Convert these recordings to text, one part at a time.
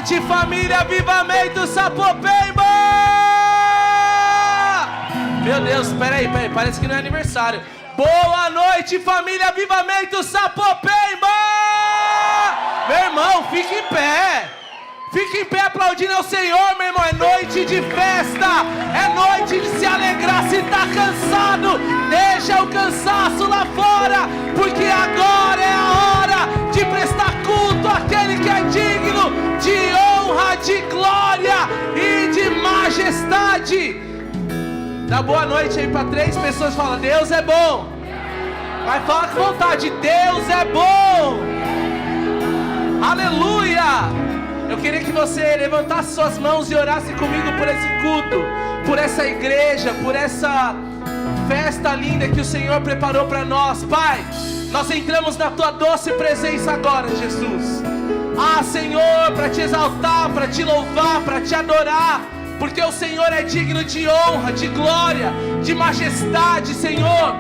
noite, família Avivamento Sapopemba! Meu Deus, peraí, parece que não é aniversário. Boa noite, família Avivamento Sapopemba! Meu irmão, fique em pé. Fique em pé aplaudindo ao Senhor, meu irmão. É noite de festa, é noite de se alegrar. Se está cansado, deixa o cansaço lá fora, porque agora é a hora de prestar culto àquele que é digno de honra, de glória e de majestade. Dá boa noite aí para 3 pessoas. Fala: Deus é bom. Vai, fala com vontade: Deus é bom. Aleluia. Eu queria que você levantasse suas mãos e orasse comigo por esse culto, por essa igreja, por essa festa linda que o Senhor preparou para nós. Pai, nós entramos na Tua doce presença agora, Jesus. Ah, Senhor, para Te exaltar, para Te louvar, para Te adorar, porque o Senhor é digno de honra, de glória, de majestade, Senhor.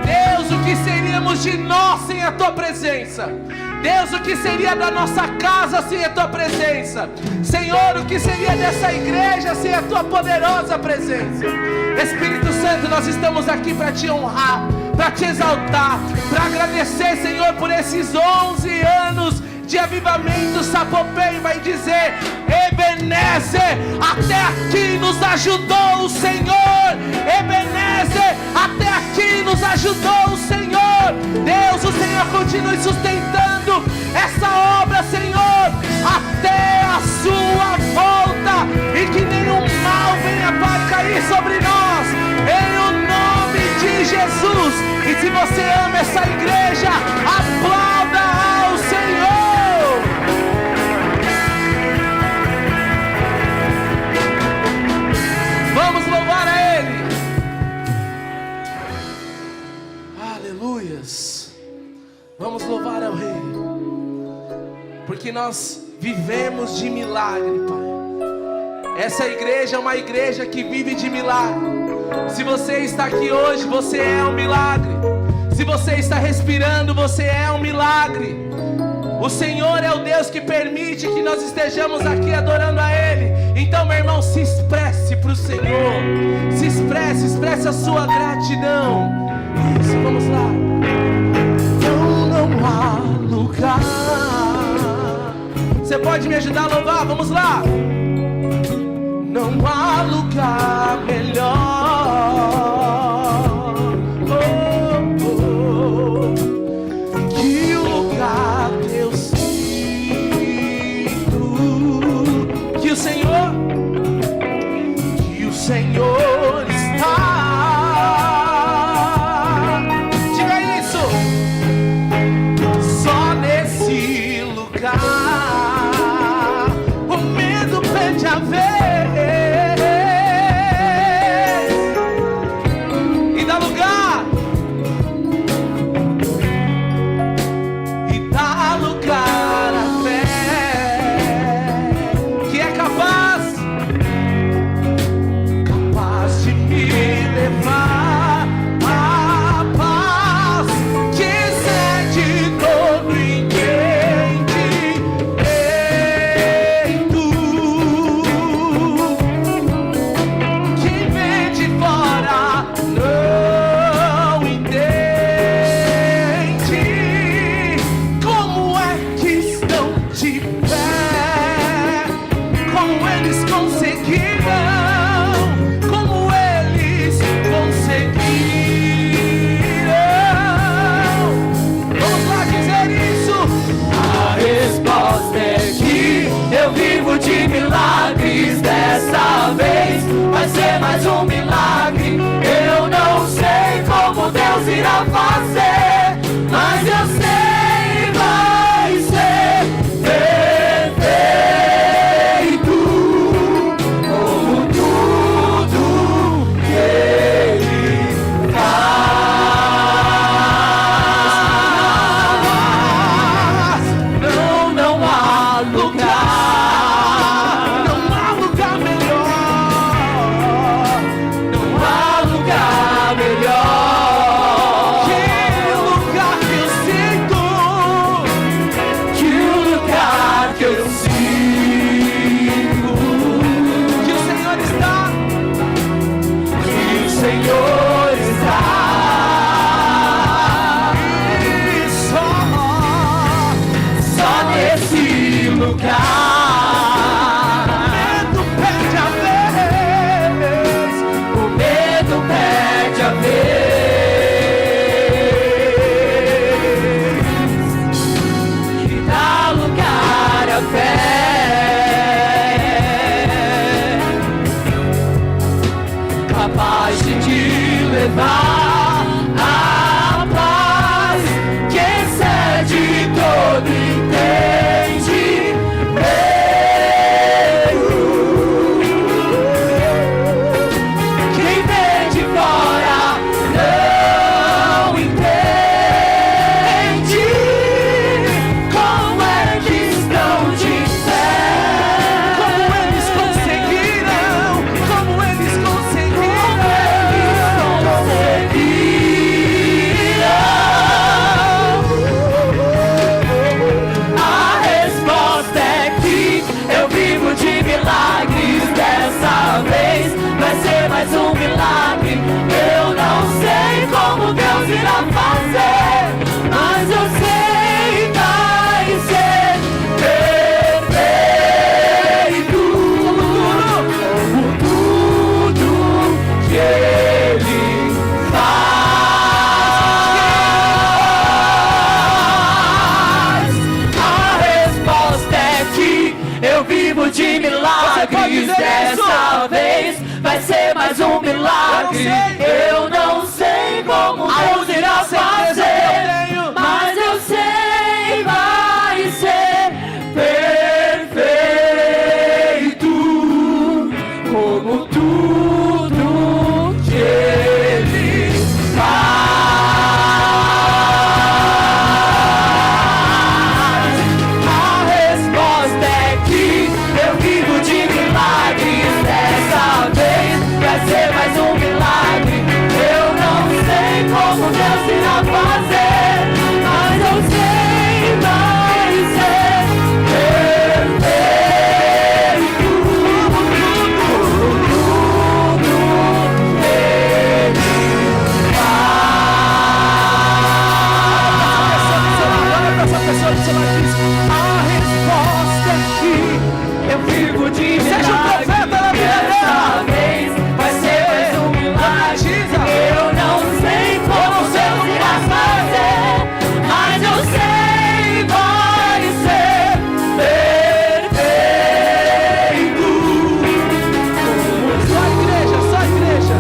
Deus, o que seríamos de nós sem a Tua presença? Deus, o que seria da nossa casa sem a Tua presença? Senhor, o que seria dessa igreja sem a Tua poderosa presença? Espírito Santo, nós estamos aqui para Te honrar, para Te exaltar, para agradecer, Senhor, por esses 11 anos de Avivamento Sapopemba e dizer: Ebenezer, até aqui nos ajudou o Senhor. Ebenezer, até aqui nos ajudou o Senhor. Deus, o Senhor continue sustentando essa obra, Senhor, até a Sua volta, e que nenhum mal venha para cair sobre nós, em o nome de Jesus. E se você ama essa igreja, aplauda ao Senhor. Vamos louvar a Ele. Aleluias. Vamos louvar ao Rei, porque nós vivemos de milagre, Pai. Essa igreja é uma igreja que vive de milagre. Se você está aqui hoje, você é um milagre. Se você está respirando, você é um milagre. O Senhor é o Deus que permite que nós estejamos aqui adorando a Ele. Então, meu irmão, se expresse para o Senhor. Se expresse a sua gratidão. Isso, vamos lá. Não há lugar. Você pode me ajudar a louvar? Vamos lá. Não há lugar melhor. Que o lugar que eu sinto. Que o Senhor está. Diga isso. Só nesse lugar o medo perde a vez. E dá lugar. E dá lugar à fé, que é capaz de me levar à paz, que excede todo entendimento. Quem vem de fora não entende como é que estão de pé, como eles conseguiram. De milagres, dessa vez vai ser mais um milagre. Eu não sei como Deus irá fazer, mas eu sei vai ser perfeito, como tudo que Ele faz. Não há lugar. Melhor. um milagre. Eu não sei como Deus irá fazer, mas eu sei vai ser perfeito, como tudo que Ele faz. A resposta é que eu vivo de milagres. Dessa vez vai ser mais um milagre. Eu não sei como Deus irá fazer, mas eu sei vai ser perfeito, como tudo Ele faz. Olha pra essa pessoa do seu lado e diz: A resposta é que eu vivo de milagres. seja um profeta na vida dela. Dessa vez vai ser mais um milagre. Eu não sei como Deus irá fazer, mas eu sei vai ser perfeito. Só a igreja, só a igreja.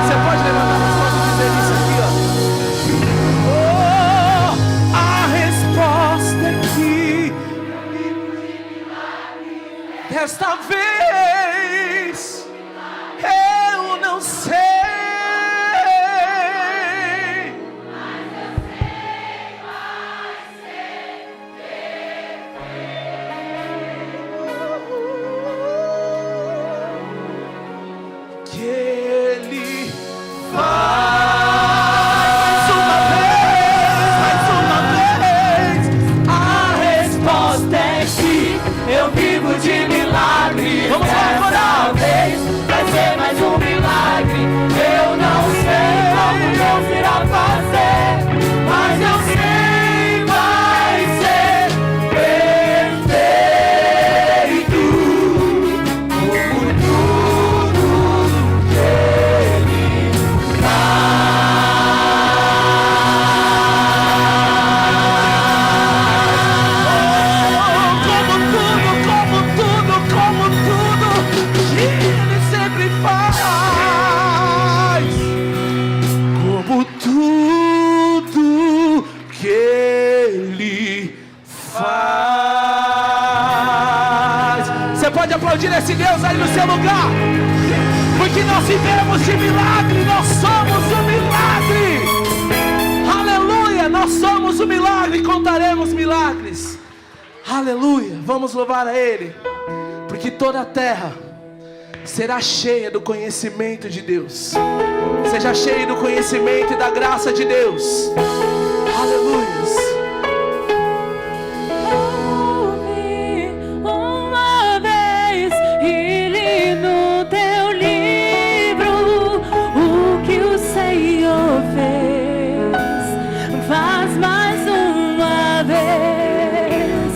Você pode levantar as mãos e dizer isso aqui, ó. Oh, a resposta é que desta vez eu não sei. Que Ele faz mais uma vez. A resposta é que eu vivo de milagre. Vamos lá, Dessa vez vai ser mais um milagre. Eu não sei como Deus irá fazer, mas eu sei vai ser perfeito, como tudo que Ele Como tudo que Ele sempre faz. Como tudo que Ele faz. Você pode aplaudir esse Deus aí no seu lugar, porque nós vivemos de milagre, nós somos o milagre. Aleluia, nós somos o milagre, contaremos milagres. Aleluia, vamos louvar a Ele, porque toda a terra será cheia do conhecimento de Deus. Seja cheio do conhecimento e da graça de Deus. Aleluia. ouvi uma vez e li no teu livro o que o Senhor fez. Faz mais uma vez,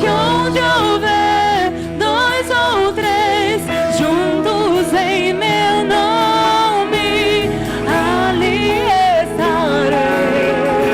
que onde houver dois ou três juntos em meu nome, ali estarei.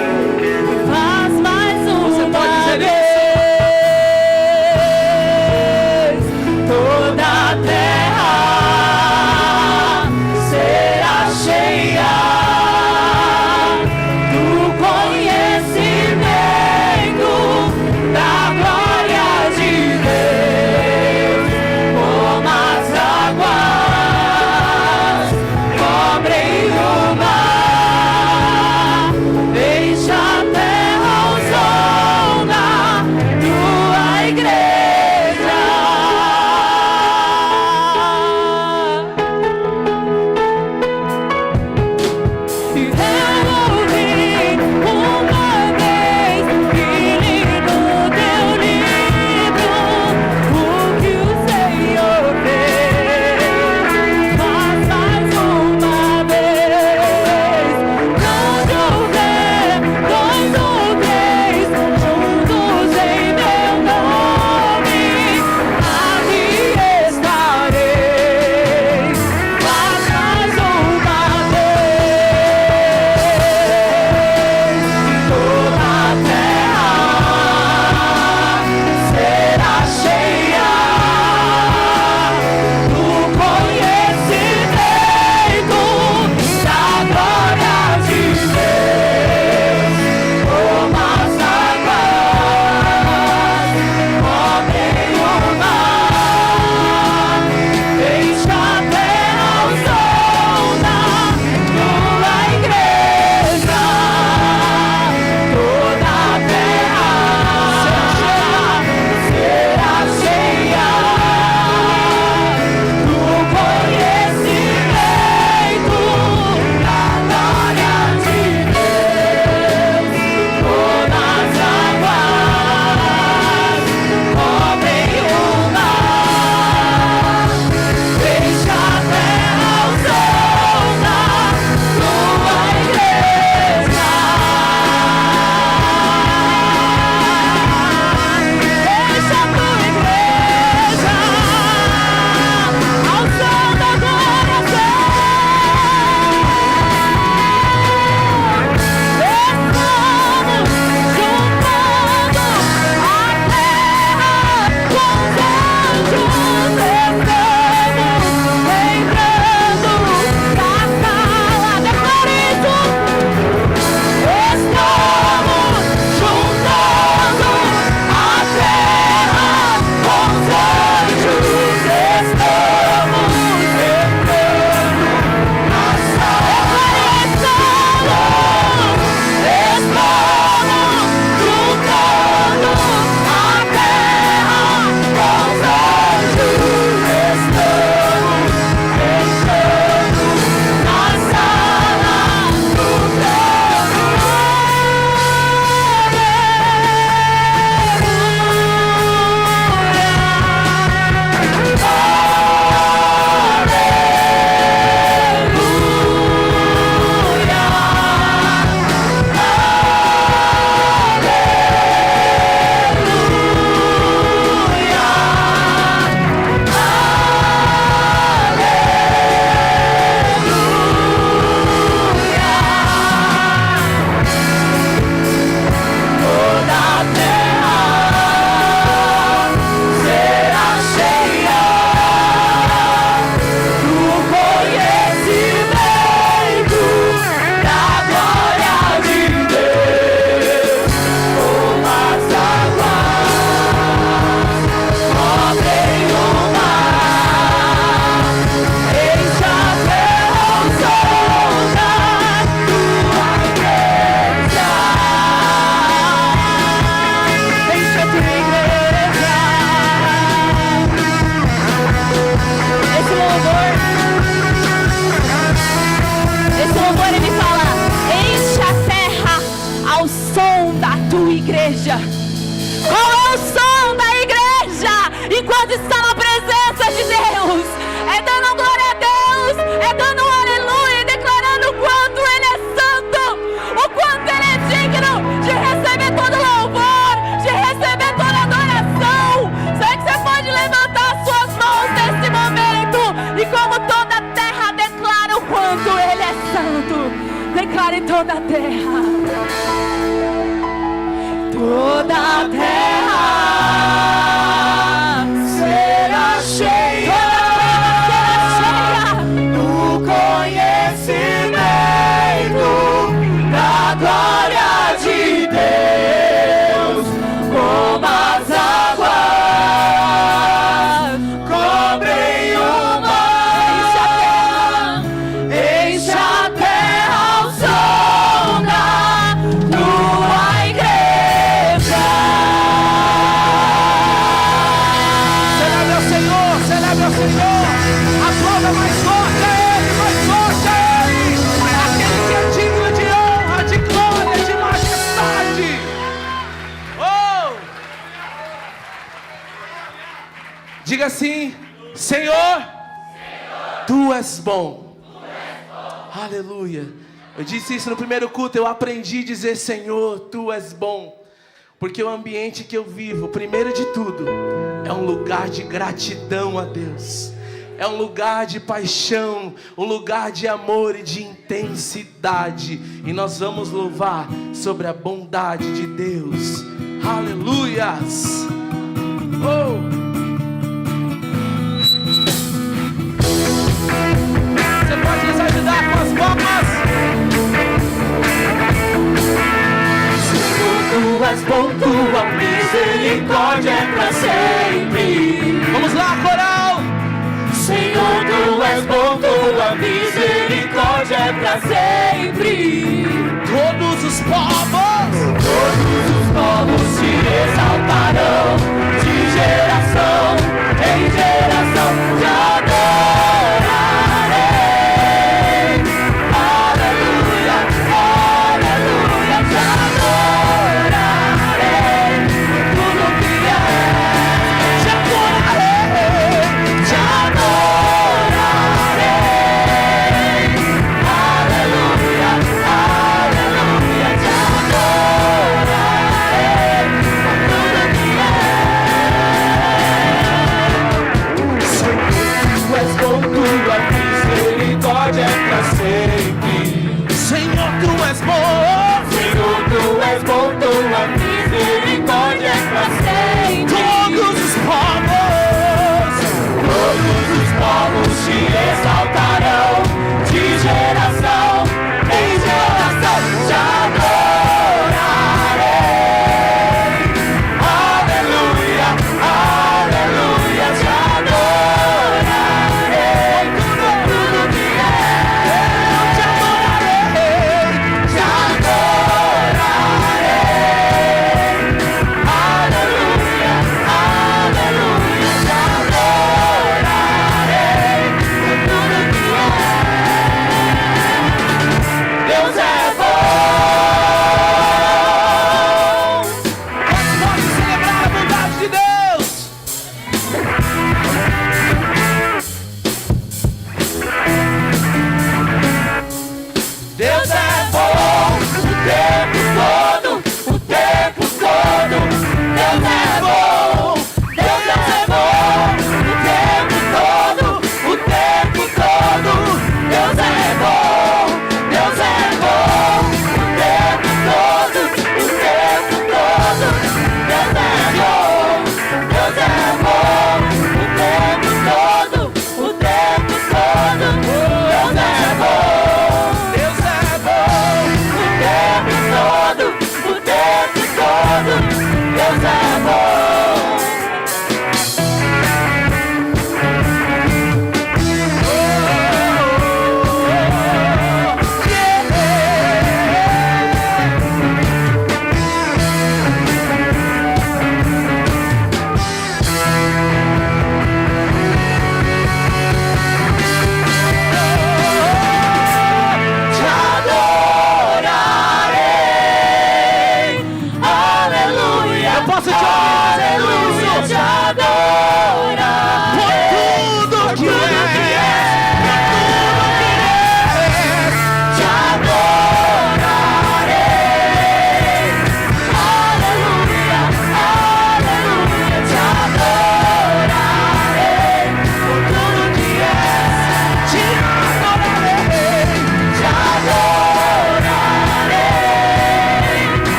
Qual é o som da igreja enquanto está na presença de Deus? É dando glória a Deus, é dando um aleluia, declarando o quanto Ele é santo, o quanto Ele é digno de receber todo louvor, de receber toda adoração. Será que você pode levantar suas mãos nesse momento e como toda a terra declara o quanto Ele é santo? Declare toda a terra. Toda a terra será cheia do conhecimento da glória de Deus, como as águas cobrem o mar. Enche a terra ao som da tua igreja. Celebre ao Senhor, aplauda mais forte a Ele, mais forte a Ele, aquele que é digno de honra, de glória, de majestade. Oh! Diga assim: Senhor, Tu és bom. Aleluia. Eu disse isso no primeiro culto, eu aprendi a dizer: Senhor, Tu és bom. Porque o ambiente que eu vivo, primeiro de tudo, é um lugar de gratidão a Deus. É um lugar de paixão, um lugar de amor e de intensidade. E nós vamos louvar sobre a bondade de Deus. Aleluias! Oh! Você pode nos ajudar com as palmas? Tu és bom, tua misericórdia é pra sempre. Vamos lá, coral! Senhor, Tu és bom, tua misericórdia é pra sempre. Todos os povos te exaltarão, de geração em geração te adorarei. Aleluia, aleluia, te adorarei. Tudo que é, te adorarei, te adorarei. Aleluia, aleluia, te adorarei. Tudo que é. Tu és bom, tua misericórdia é pra sempre. Senhor, Tu és bom. Senhor, Tu és bom, tua misericórdia é pra sempre. Todos os povos te exaltarão, de geração em geração te adorarei. Aleluia, aleluia, te adorarei. Tudo que é, te adorarei, te adorarei. Aleluia, aleluia, te adorarei. Tudo que é, Deus é bom. Pode celebrar a bondade de Deus. Deus é bom o tempo todo, o tempo todo. Deus é bom, Deus é bom o tempo todo, o tempo todo. Deus é bom, Deus é bom o tempo todo, o tempo todo. Deus é bom, Deus é bom o tempo todo, o tempo todo. Deus é bom. Deus é bom.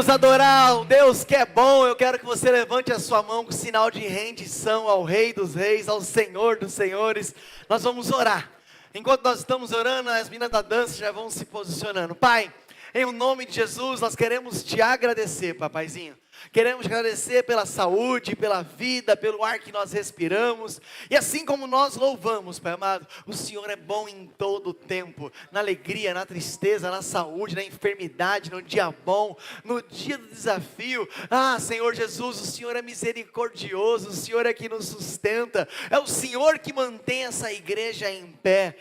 Vamos adorar o Deus que é bom. Eu quero que você levante a sua mão com sinal de rendição ao Rei dos Reis, ao Senhor dos Senhores. Nós vamos orar. Enquanto nós estamos orando, as meninas da dança já vão se posicionando. Pai, em nome de Jesus, nós queremos te agradecer, papaizinho. Queremos agradecer pela saúde, pela vida, pelo ar que nós respiramos. E assim como nós louvamos, Pai amado, o Senhor é bom em todo o tempo. Na alegria, na tristeza, na saúde, na enfermidade, no dia bom, no dia do desafio. Senhor Jesus, o Senhor é misericordioso, o Senhor é que nos sustenta. É o Senhor que mantém essa igreja em pé.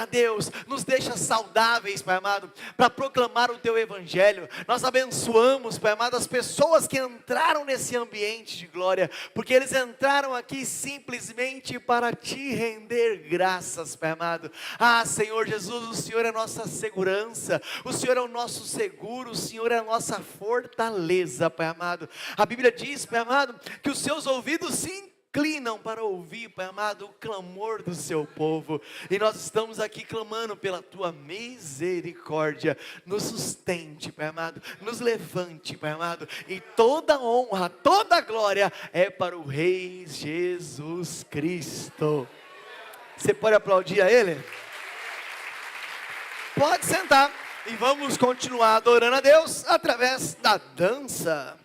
Deus, nos deixa saudáveis, Pai amado, para proclamar o Teu Evangelho. Nós abençoamos, Pai amado, as pessoas que entraram nesse ambiente de glória, porque eles entraram aqui simplesmente para te render graças, Pai amado. Senhor Jesus, o Senhor é a nossa segurança, o Senhor é o nosso seguro, o Senhor é a nossa fortaleza, Pai amado. A Bíblia diz, Pai amado, que os seus ouvidos se inclinam para ouvir, Pai amado, o clamor do seu povo, e nós estamos aqui clamando pela tua misericórdia. Nos sustente, Pai amado, nos levante, Pai amado, e toda honra, toda glória é para o Rei Jesus Cristo. Você pode aplaudir a Ele? Pode sentar, e vamos continuar adorando a Deus através da dança.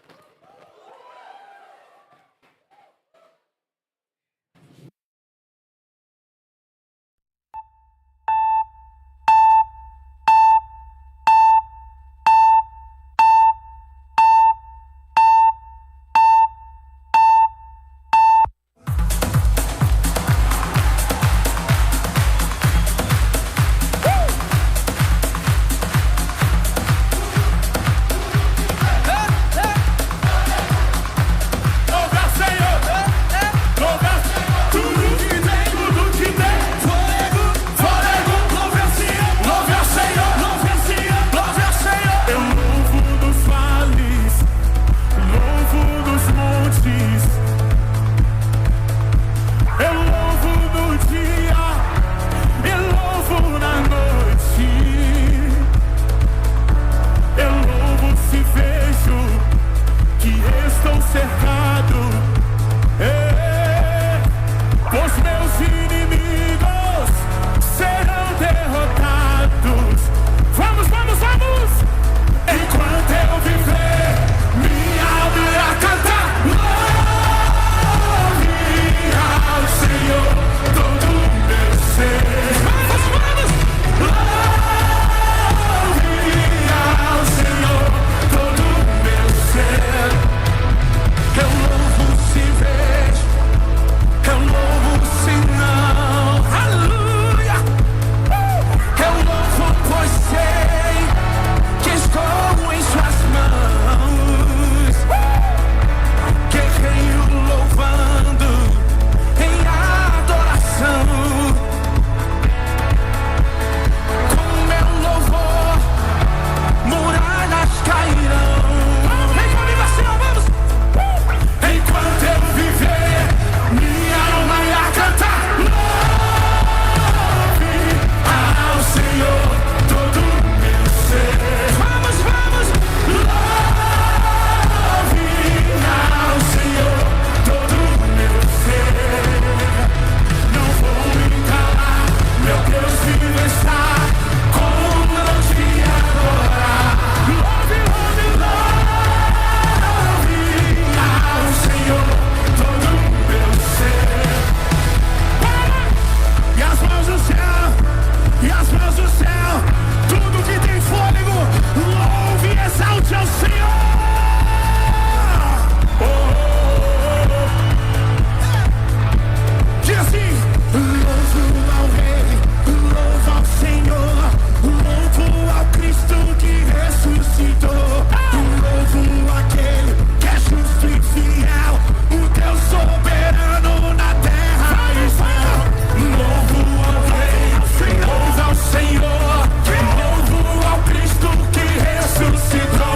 Senhor, que louvo ao Cristo que ressuscitou.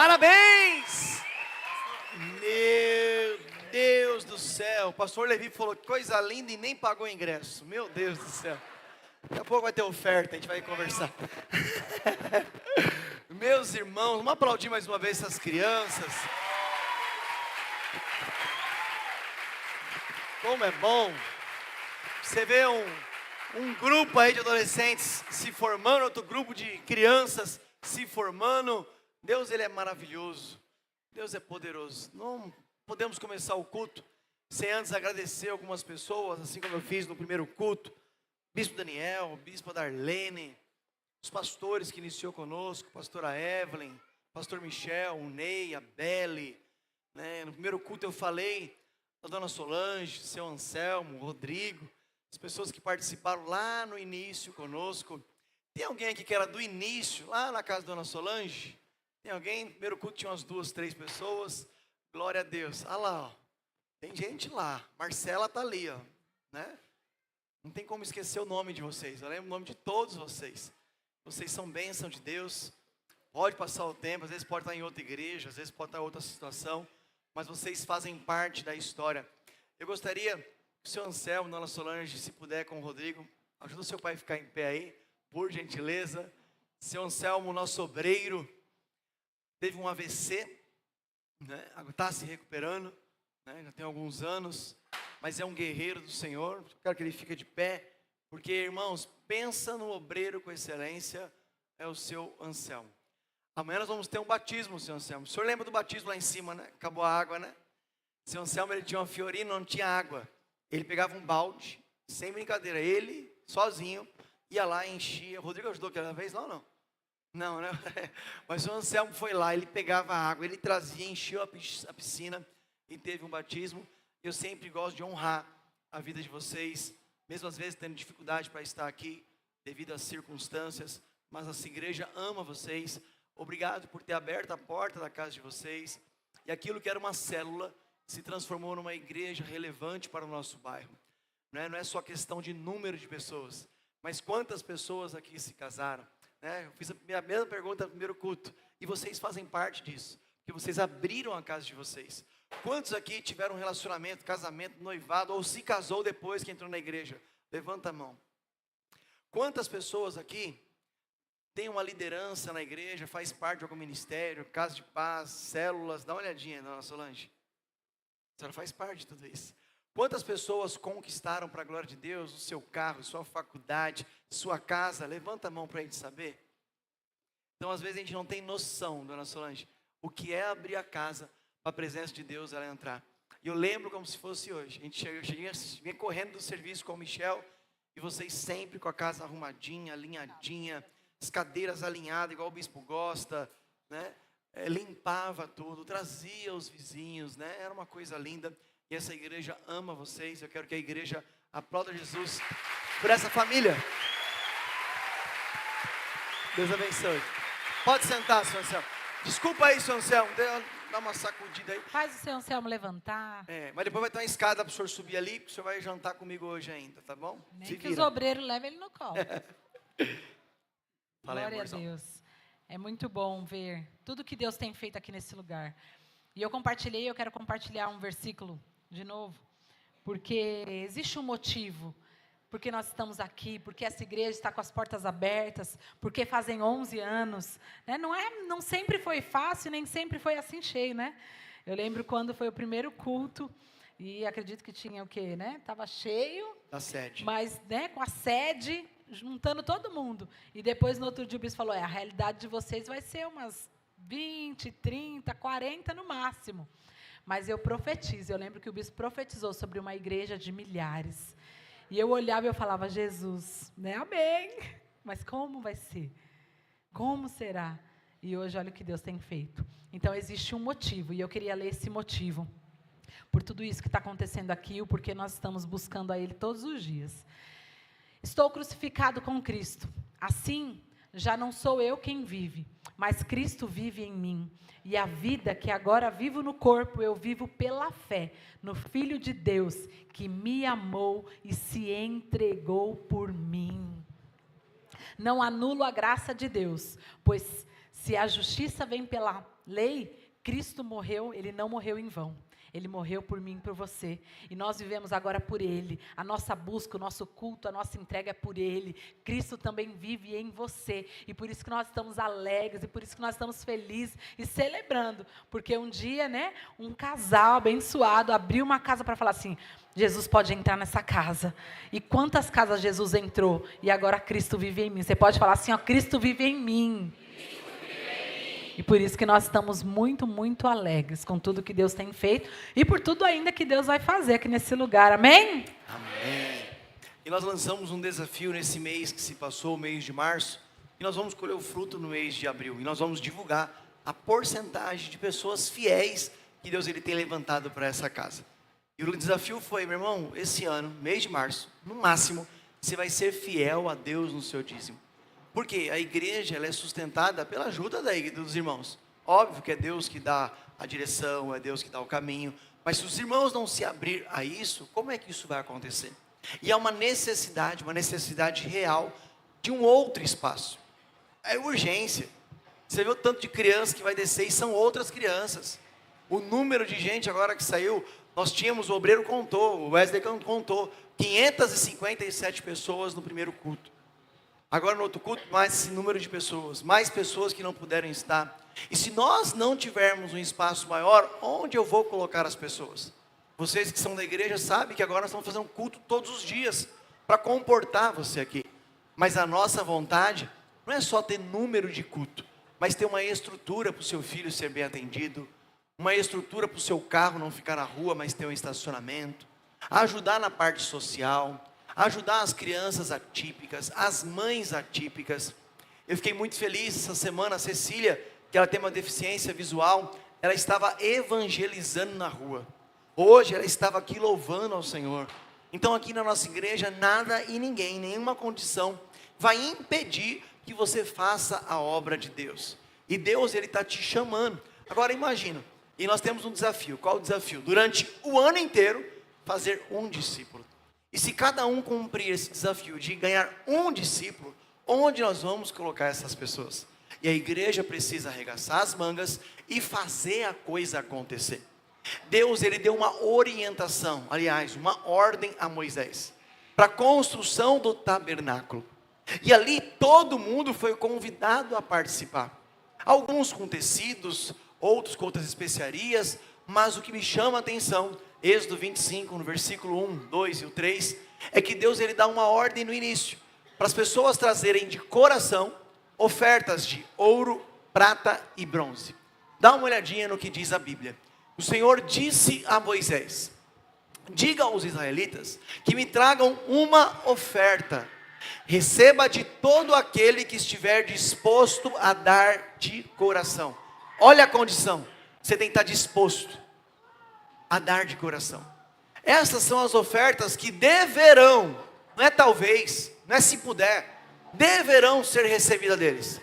Parabéns! Meu Deus do céu. O pastor Levi falou que coisa linda e nem pagou o ingresso. Meu Deus do céu. Daqui a pouco vai ter oferta, a gente vai conversar. Meus irmãos, vamos aplaudir mais uma vez essas crianças. Como é bom você ver um grupo aí de adolescentes se formando, outro grupo de crianças se formando. Deus, Ele é maravilhoso. Deus é poderoso. Não podemos começar o culto sem antes agradecer algumas pessoas, assim como eu fiz no primeiro culto. Bispo Daniel, Bispo Darlene, os pastores que iniciou conosco, pastora Evelyn, pastor Michel, o Ney, a Belle, né? No primeiro culto eu falei da dona Solange, seu Anselmo, Rodrigo, as pessoas que participaram lá no início conosco. Tem alguém aqui que era do início, lá na casa da dona Solange? Tem alguém? No primeiro culto tinha umas 2, 3 pessoas. Glória a Deus. Ah lá, ó. Tem gente lá. Marcela está ali, ó, né? Não tem como esquecer o nome de vocês. Eu lembro o nome de todos vocês. Vocês são bênção de Deus. Pode passar o tempo, às vezes pode estar em outra igreja, às vezes pode estar em outra situação, mas vocês fazem parte da história. Eu gostaria que o seu Anselmo, dona Solange, se puder com o Rodrigo, ajuda o seu pai a ficar em pé aí, por gentileza. Seu Anselmo, nosso obreiro, teve um AVC, né? Está se recuperando, né? Já tem alguns anos, mas é um guerreiro do Senhor. Quero que ele fique de pé, porque, irmãos, pensa no obreiro com excelência, é o seu Anselmo. Amanhã nós vamos ter um batismo, seu Anselmo. O senhor lembra do batismo lá em cima, né? Acabou a água, né? Seu Anselmo, ele tinha uma fiorina, não tinha água. Ele pegava um balde, sem brincadeira, ele, sozinho, ia lá e enchia. O Rodrigo ajudou aquela vez lá ou não? Não, né? Mas o Anselmo foi lá, ele pegava a água, ele trazia, encheu a piscina e teve um batismo. Eu sempre gosto de honrar a vida de vocês, mesmo às vezes tendo dificuldade para estar aqui, devido às circunstâncias, mas essa igreja ama vocês. Obrigado por ter aberto a porta da casa de vocês. E aquilo que era uma célula se transformou numa igreja relevante para o nosso bairro. Não é só questão de número de pessoas, mas quantas pessoas aqui se casaram. Né? Eu fiz a mesma pergunta no primeiro culto. E vocês fazem parte disso, porque vocês abriram a casa de vocês. Quantos aqui tiveram um relacionamento, casamento, noivado, ou se casou depois que entrou na igreja? Levanta a mão. Quantas pessoas aqui tem uma liderança na igreja, faz parte de algum ministério, casa de paz, células? Dá uma olhadinha, dona Solange. A senhora faz parte de tudo isso. Quantas pessoas conquistaram para a glória de Deus o seu carro, sua faculdade, sua casa? Levanta a mão para a gente saber. Então, às vezes a gente não tem noção, dona Solange, o que é abrir a casa para a presença de Deus, ela entrar. E eu lembro como se fosse hoje. Eu cheguei correndo do serviço com o Michel, e vocês sempre com a casa arrumadinha, alinhadinha, as cadeiras alinhadas, igual o bispo gosta, né? Limpava tudo, trazia os vizinhos, né? Era uma coisa linda. E essa igreja ama vocês. Eu quero que a igreja aplauda Jesus por essa família. Deus abençoe. Pode sentar, senhor Anselmo. Desculpa aí, senhor Anselmo. Dá uma sacudida aí. Faz o senhor Anselmo levantar. Mas depois vai ter uma escada para o senhor subir ali, porque o senhor vai jantar comigo hoje ainda, tá bom? Nem que os obreiros levem ele no colo. Fala aí, glória a Deus. É muito bom ver tudo que Deus tem feito aqui nesse lugar. E eu quero compartilhar um versículo de novo, porque existe um motivo, porque nós estamos aqui, porque essa igreja está com as portas abertas, porque fazem 11 anos, né? Não sempre foi fácil, nem sempre foi assim cheio, né? Eu lembro quando foi o primeiro culto, e acredito que tinha o quê, né? Estava cheio, a sede. Mas, né, com a sede, juntando todo mundo. E depois, no outro dia, o bispo falou, a realidade de vocês vai ser umas 20, 30, 40 no máximo. Mas eu profetizo, eu lembro que o bispo profetizou sobre uma igreja de milhares. E eu olhava e eu falava, Jesus, né, amém. Mas como vai ser? Como será? E hoje, olha o que Deus tem feito. Então, existe um motivo, e eu queria ler esse motivo. Por tudo isso que está acontecendo aqui, o porquê nós estamos buscando a Ele todos os dias. Estou crucificado com Cristo. Assim, já não sou eu quem vive, mas Cristo vive em mim. E a vida que agora vivo no corpo, eu vivo pela fé no Filho de Deus, que me amou e se entregou por mim. Não anulo a graça de Deus, pois se a justiça vem pela lei, Cristo morreu, Ele não morreu em vão. Ele morreu por mim e por você. E nós vivemos agora por Ele. A nossa busca, o nosso culto, a nossa entrega é por Ele. Cristo também vive em você. E por isso que nós estamos alegres, e por isso que nós estamos felizes e celebrando. Porque um dia, né, um casal abençoado abriu uma casa para falar assim, Jesus pode entrar nessa casa. E quantas casas Jesus entrou? E agora Cristo vive em mim. Você pode falar assim, ó, Cristo vive em mim. E por isso que nós estamos muito, muito alegres com tudo que Deus tem feito e por tudo ainda que Deus vai fazer aqui nesse lugar. Amém? Amém. E nós lançamos um desafio nesse mês que se passou, o mês de março, e nós vamos colher o fruto no mês de abril. E nós vamos divulgar a porcentagem de pessoas fiéis que Deus ele tem levantado para essa casa. E o desafio foi, meu irmão, esse ano, mês de março, no máximo, você vai ser fiel a Deus no seu dízimo. Porque a igreja ela é sustentada pela ajuda dos irmãos. Óbvio que é Deus que dá a direção, é Deus que dá o caminho. Mas se os irmãos não se abrir a isso, como é que isso vai acontecer? E há uma necessidade real de um outro espaço. É urgência. Você vê o tanto de crianças que vai descer e são outras crianças. O número de gente agora que saiu, nós tínhamos, o obreiro contou, o Wesley contou, 557 pessoas no primeiro culto. Agora no outro culto, mais esse número de pessoas, mais pessoas que não puderam estar. E se nós não tivermos um espaço maior, onde eu vou colocar as pessoas? Vocês que são da igreja sabem que agora nós estamos fazendo um culto todos os dias, para comportar você aqui. Mas a nossa vontade não é só ter número de culto, mas ter uma estrutura para o seu filho ser bem atendido, uma estrutura para o seu carro não ficar na rua, mas ter um estacionamento, ajudar na parte social, ajudar as crianças atípicas, as mães atípicas. Eu fiquei muito feliz essa semana, a Cecília, que ela tem uma deficiência visual, ela estava evangelizando na rua. Hoje ela estava aqui louvando ao Senhor. Então aqui na nossa igreja, nada e ninguém, nenhuma condição, vai impedir que você faça a obra de Deus. E Deus, Ele está te chamando. Agora imagina, e nós temos um desafio. Qual o desafio? Durante o ano inteiro, fazer um discípulo. E se cada um cumprir esse desafio de ganhar um discípulo, onde nós vamos colocar essas pessoas? E a igreja precisa arregaçar as mangas e fazer a coisa acontecer. Deus, Ele deu uma orientação, aliás, uma ordem a Moisés, para a construção do tabernáculo. E ali todo mundo foi convidado a participar. Alguns com tecidos, outros com outras especiarias, mas o que me chama a atenção, Êxodo 25, no versículo 1, 2 e o 3, é que Deus ele dá uma ordem no início, para as pessoas trazerem de coração, ofertas de ouro, prata e bronze. Dá uma olhadinha no que diz a Bíblia. O Senhor disse a Moisés, diga aos israelitas, que me tragam uma oferta, receba de todo aquele que estiver disposto a dar de coração. Olha a condição, você tem que estar disposto a dar de coração. Essas são as ofertas que deverão, não é talvez, não é se puder, deverão ser recebidas deles.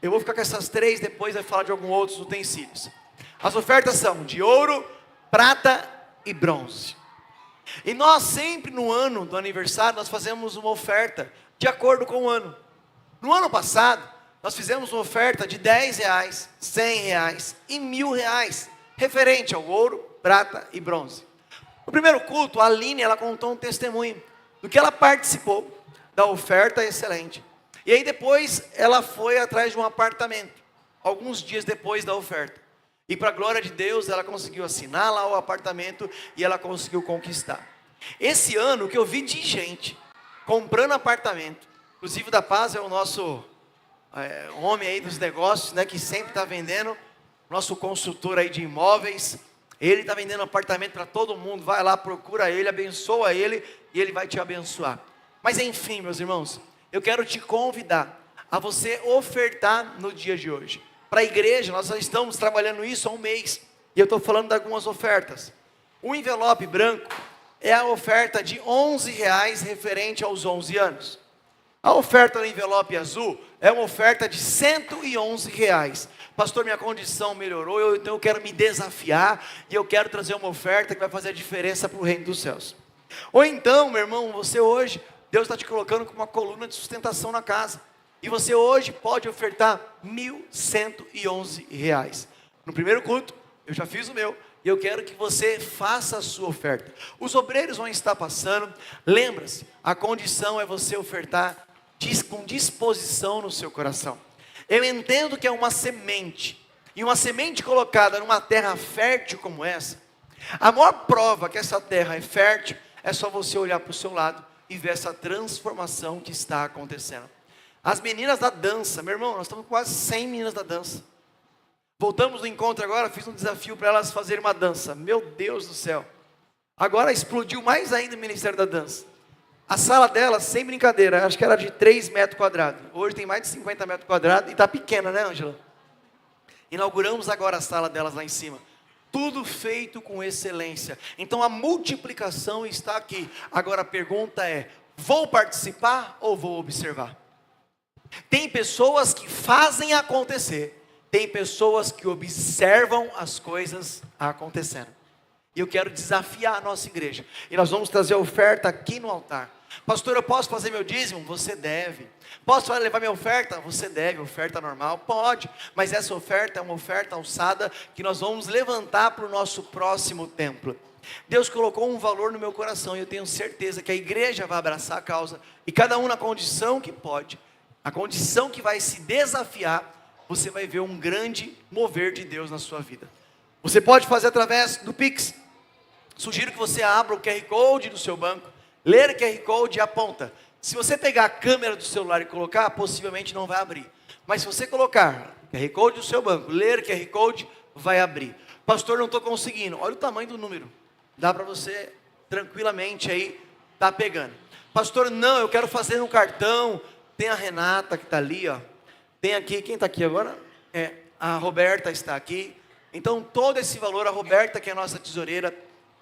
Eu vou ficar com essas três, depois vai falar de alguns outros utensílios. As ofertas são de ouro, prata e bronze. E nós sempre no ano do aniversário, nós fazemos uma oferta de acordo com o ano. No ano passado, nós fizemos uma oferta de R$10, R$100 e R$1.000, referente ao ouro, prata e bronze. No primeiro culto, a Aline, ela contou um testemunho do que ela participou da oferta excelente. E aí depois, ela foi atrás de um apartamento, alguns dias depois da oferta. E para a glória de Deus, ela conseguiu assinar lá o apartamento e ela conseguiu conquistar. Esse ano, o que eu vi de gente comprando apartamento, inclusive o da Paz é o nosso homem aí dos negócios, né, que sempre está vendendo, nosso consultor aí de imóveis. Ele está vendendo apartamento para todo mundo, vai lá, procura ele, abençoa ele e ele vai te abençoar. Mas enfim, meus irmãos, eu quero te convidar a você ofertar no dia de hoje. Para a igreja, nós já estamos trabalhando isso há um mês, e eu estou falando de algumas ofertas. O envelope branco é a oferta de R$11 referente aos 11 anos. A oferta no envelope azul é uma oferta de R$111. Pastor, minha condição melhorou, então eu quero me desafiar, e eu quero trazer uma oferta que vai fazer a diferença para o reino dos céus. Ou então, meu irmão, você hoje, Deus está te colocando como uma coluna de sustentação na casa, e você hoje pode ofertar R$1.111. No primeiro culto, eu já fiz o meu, e eu quero que você faça a sua oferta. Os obreiros vão estar passando. Lembra-se, a condição é você ofertar com disposição no seu coração. Eu entendo que é uma semente, e uma semente colocada numa terra fértil como essa, a maior prova que essa terra é fértil, é só você olhar para o seu lado e ver essa transformação que está acontecendo. As meninas da dança, meu irmão, nós estamos com quase 100 meninas da dança. Voltamos no encontro agora, fiz um desafio para elas fazerem uma dança. Meu Deus do céu. Agora explodiu mais ainda o Ministério da Dança. A sala delas, sem brincadeira, acho que era de 3 metros quadrados. Hoje tem mais de 50 metros quadrados e está pequena, né, Ângela? Inauguramos agora a sala delas lá em cima. Tudo feito com excelência. Então a multiplicação está aqui. Agora a pergunta é, vou participar ou vou observar? Tem pessoas que fazem acontecer. Tem pessoas que observam as coisas acontecendo. E eu quero desafiar a nossa igreja. E nós vamos trazer a oferta aqui no altar. Pastor, eu posso fazer meu dízimo? Você deve. Posso levar minha oferta? Você deve. Oferta normal? Pode. Mas essa oferta é uma oferta alçada que nós vamos levantar para o nosso próximo templo. Deus colocou um valor no meu coração e eu tenho certeza que a igreja vai abraçar a causa. E cada um na condição que pode. A condição que vai se desafiar. Você vai ver um grande mover de Deus na sua vida. Você pode fazer através do Pix. Sugiro que você abra o QR Code do seu banco, ler o QR Code e aponta. Se você pegar a câmera do celular e colocar, possivelmente não vai abrir. Mas se você colocar o QR Code do seu banco, ler o QR Code, vai abrir. Pastor, não estou conseguindo. Olha o tamanho do número. Dá para você tranquilamente aí, tá pegando. Pastor, não, eu quero fazer no cartão. Tem a Renata que está ali, ó. Tem aqui, quem está aqui agora? A Roberta está aqui. Então todo esse valor, a Roberta que é a nossa tesoureira,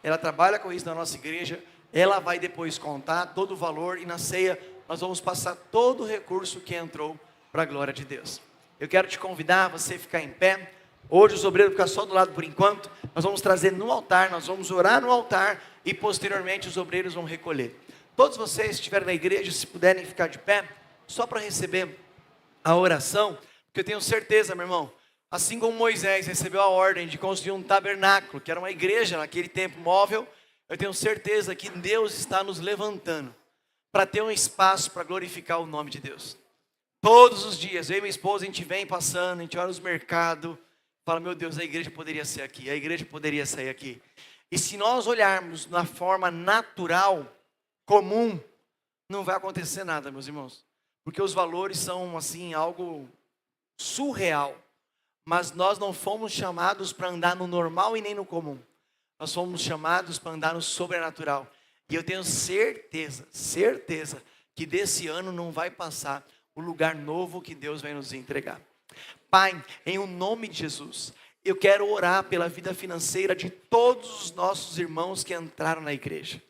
ela trabalha com isso na nossa igreja, ela vai depois contar todo o valor e na ceia nós vamos passar todo o recurso que entrou para a glória de Deus. Eu quero te convidar a você ficar em pé. Hoje os obreiros vão ficar só do lado por enquanto. Nós vamos trazer no altar, nós vamos orar no altar e posteriormente os obreiros vão recolher. Todos vocês que estiverem na igreja, se puderem ficar de pé, só para receber a oração, porque eu tenho certeza, meu irmão, assim como Moisés recebeu a ordem de construir um tabernáculo, que era uma igreja naquele tempo móvel, eu tenho certeza que Deus está nos levantando para ter um espaço para glorificar o nome de Deus. Todos os dias, eu e minha esposa, a gente vem passando, a gente olha nos mercados, fala, meu Deus, a igreja poderia ser aqui, a igreja poderia sair aqui. E se nós olharmos na forma natural, comum, não vai acontecer nada, meus irmãos. Porque os valores são assim, algo surreal. Mas nós não fomos chamados para andar no normal e nem no comum. Nós fomos chamados para andar no sobrenatural. E eu tenho certeza que desse ano não vai passar o lugar novo que Deus vai nos entregar. Pai, em o nome de Jesus, eu quero orar pela vida financeira de todos os nossos irmãos que entraram na igreja.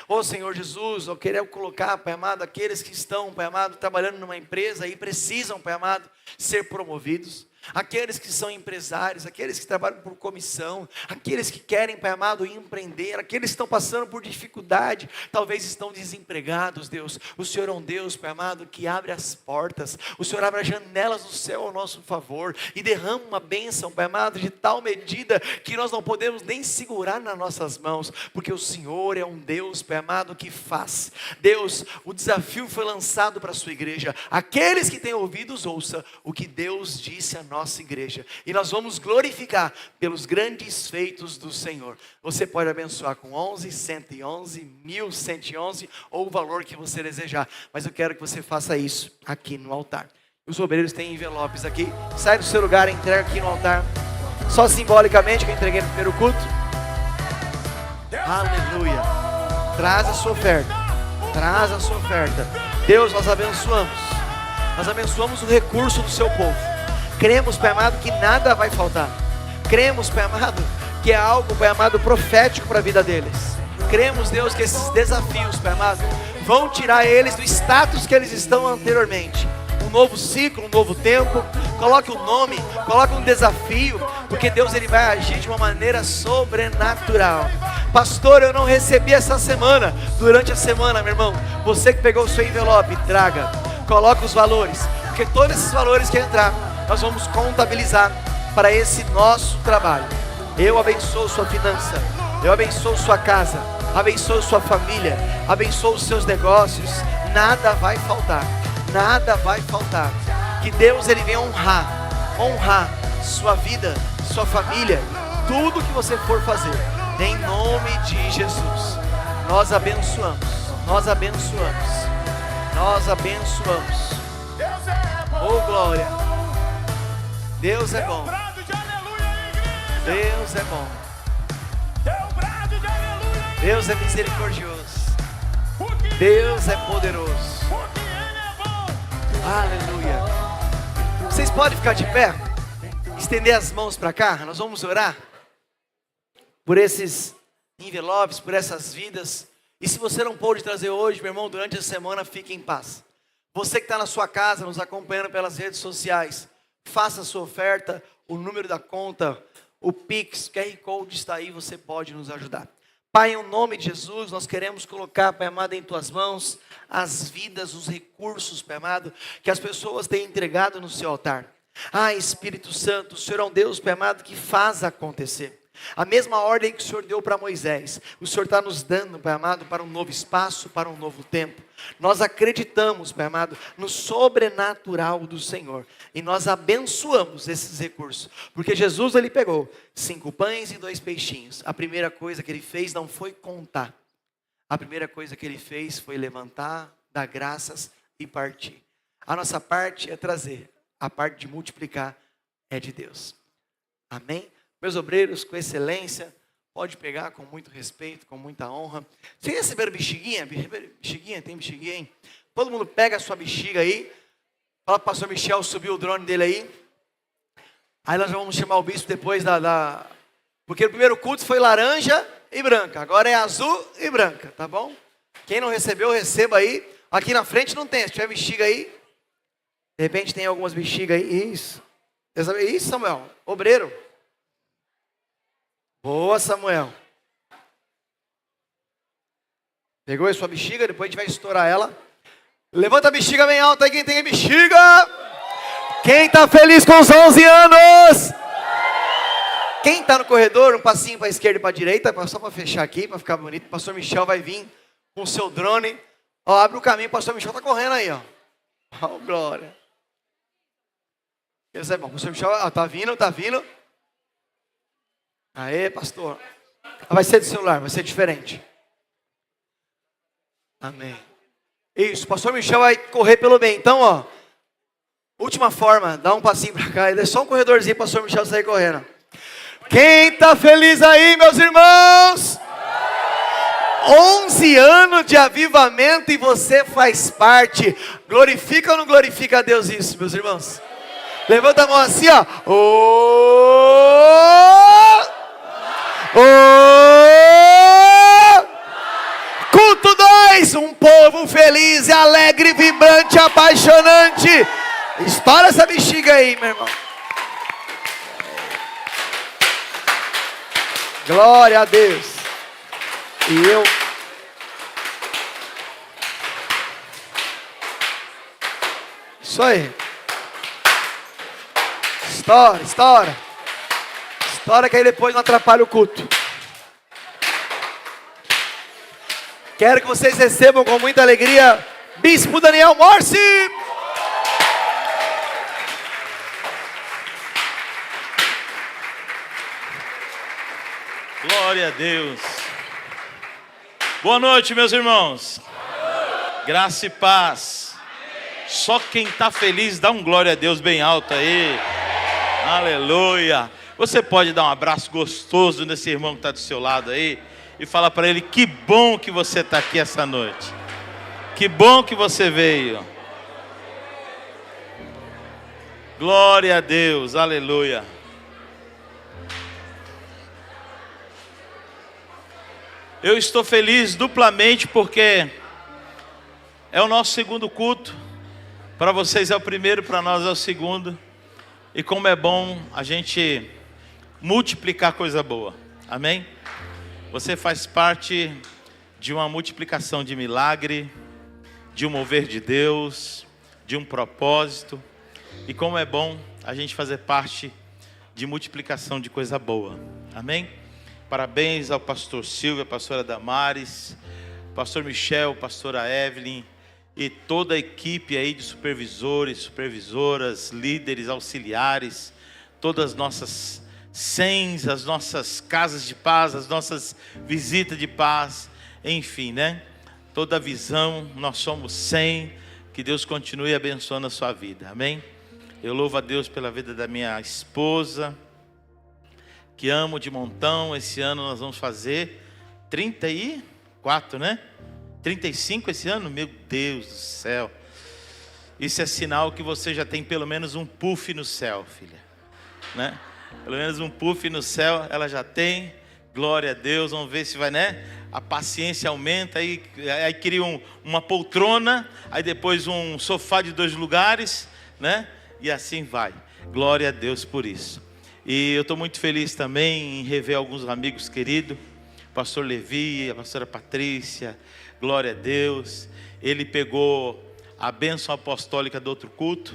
Ô Senhor Jesus, eu quero colocar, Pai amado, aqueles que estão, Pai amado, trabalhando numa empresa e precisam, Pai amado, ser promovidos. Aqueles que são empresários, aqueles que trabalham por comissão, aqueles que querem, Pai amado, empreender, aqueles que estão passando por dificuldade, talvez estão desempregados, Deus. O Senhor é um Deus, Pai amado, que abre as portas, o Senhor abre as janelas do céu ao nosso favor e derrama uma bênção, Pai amado, de tal medida que nós não podemos nem segurar nas nossas mãos, porque o Senhor é um Deus, Pai amado, que faz. Deus, o desafio foi lançado para a sua igreja. Aqueles que têm ouvidos, ouça o que Deus disse a nossa igreja, e nós vamos glorificar pelos grandes feitos do Senhor. Você pode abençoar com 11, 111, 1111 ou o valor que você desejar, mas eu quero que você faça isso aqui no altar. Os obreiros têm envelopes aqui, sai do seu lugar, entrega aqui no altar, só simbolicamente que eu entreguei no primeiro culto. Aleluia. Traz a sua oferta, traz a sua oferta. Deus, nós abençoamos o recurso do seu povo. Cremos, Pai amado, que nada vai faltar. Cremos, Pai amado, que é algo, Pai amado, profético para a vida deles. Cremos, Deus, que esses desafios, Pai amado, vão tirar eles do status que eles estão anteriormente. Um novo ciclo, um novo tempo. Coloque um nome, coloque um desafio, porque Deus ele vai agir de uma maneira sobrenatural. Pastor, eu não recebi essa semana. Durante a semana, meu irmão, você que pegou o seu envelope, traga. Coloque os valores, porque todos esses valores que entrar, nós vamos contabilizar para esse nosso trabalho. Eu abençoo sua finança, eu abençoo sua casa, abençoo sua família, abençoo os seus negócios. Nada vai faltar, nada vai faltar. Que Deus ele venha honrar sua vida, sua família, tudo que você for fazer, em nome de Jesus. Nós abençoamos, nós abençoamos, nós abençoamos. Oh glória, Deus é bom, Deus é bom, Deus é misericordioso, Deus é poderoso. Aleluia. Vocês podem ficar de pé, estender as mãos para cá. Nós vamos orar por esses envelopes, por essas vidas. E se você não pôde trazer hoje, meu irmão, durante a semana, fique em paz. Você que está na sua casa, nos acompanhando pelas redes sociais, faça a sua oferta, o número da conta, o Pix, QR Code está aí, você pode nos ajudar. Pai, em nome de Jesus, nós queremos colocar, Pai amado, em Tuas mãos, as vidas, os recursos, Pai amado, que as pessoas têm entregado no Seu altar. Espírito Santo, o Senhor é um Deus, Pai amado, que faz acontecer. A mesma ordem que o Senhor deu para Moisés, o Senhor está nos dando, Pai amado, para um novo espaço, para um novo tempo. Nós acreditamos, Pai amado, no sobrenatural do Senhor. E nós abençoamos esses recursos. Porque Jesus, ele pegou 5 pães e 2 peixinhos. A primeira coisa que ele fez não foi contar. A primeira coisa que ele fez foi levantar, dar graças e partir. A nossa parte é trazer. A parte de multiplicar é de Deus. Amém? Meus obreiros, com excelência, pode pegar com muito respeito, com muita honra. Vocês receberam bexiguinha? Bexiguinha? Tem bexiguinha, hein? Todo mundo pega a sua bexiga aí. Fala para o pastor Michel subir o drone dele aí. Aí nós vamos chamar o bispo depois Porque o primeiro culto foi laranja e branca. Agora é azul e branca, tá bom? Quem não recebeu, receba aí. Aqui na frente não tem. Se tiver bexiga aí. De repente tem algumas bexigas aí. Isso. Isso, Samuel. Obreiro. Boa, Samuel. Pegou a sua bexiga, depois a gente vai estourar ela. Levanta a bexiga bem alta aí, quem tem bexiga. Quem está feliz com os 11 anos? Quem está no corredor, um passinho para a esquerda e para a direita, só para fechar aqui, para ficar bonito. O pastor Michel vai vir com o seu drone. Ó, abre o caminho, o pastor Michel está correndo aí, ó. Oh, glória. Isso é bom. O pastor Michel, ó, tá vindo. Aê, pastor. Vai ser do celular, vai ser diferente. Amém. Isso, o pastor Michel vai correr pelo bem. Então, ó, última forma, dá um passinho para cá. É só um corredorzinho para o pastor Michel sair correndo. Quem está feliz aí, meus irmãos? 11 anos de avivamento e você faz parte. Glorifica ou não glorifica a Deus isso, meus irmãos? Levanta a mão assim, ó. Culto 2, um povo feliz, alegre, vibrante, apaixonante. Estoura essa bexiga aí, meu irmão. Glória a Deus. E eu isso aí. Estoura que aí depois não atrapalha o culto. Quero que vocês recebam com muita alegria Bispo Daniel Morsi. Glória a Deus. Boa noite, meus irmãos. Graça e paz. Só quem está feliz dá um glória a Deus bem alto aí. Aleluia. Você pode dar um abraço gostoso nesse irmão que está do seu lado aí e falar para ele: que bom que você está aqui essa noite. Que bom que você veio. Glória a Deus. Aleluia. Eu estou feliz duplamente porque é o nosso segundo culto. Para vocês é o primeiro, para nós é o segundo. E como é bom a gente multiplicar coisa boa. Amém? Você faz parte de uma multiplicação de milagre, de um mover de Deus, de um propósito. E como é bom a gente fazer parte de multiplicação de coisa boa. Amém? Parabéns ao pastor Silvio, a pastora Damares, pastor Michel, pastora Evelyn e toda a equipe aí de supervisores, supervisoras, líderes, auxiliares, todas as nossas SEMs, as nossas casas de paz, as nossas visitas de paz, enfim, né? Toda a visão, nós somos 100, que Deus continue abençoando a sua vida, amém? Eu louvo a Deus pela vida da minha esposa, que amo de montão. Esse ano nós vamos fazer 34, né? 35 esse ano? Meu Deus do céu. Isso é sinal que você já tem pelo menos um puff no céu, filha, né? Pelo menos um puff no céu ela já tem. Glória a Deus. Vamos ver se vai, né? A paciência aumenta. Aí cria uma poltrona, aí depois um sofá de 2 lugares, né? E assim vai. Glória a Deus por isso. E eu estou muito feliz também em rever alguns amigos queridos. Pastor Levi, a pastora Patrícia. Glória a Deus. Ele pegou a bênção apostólica do outro culto.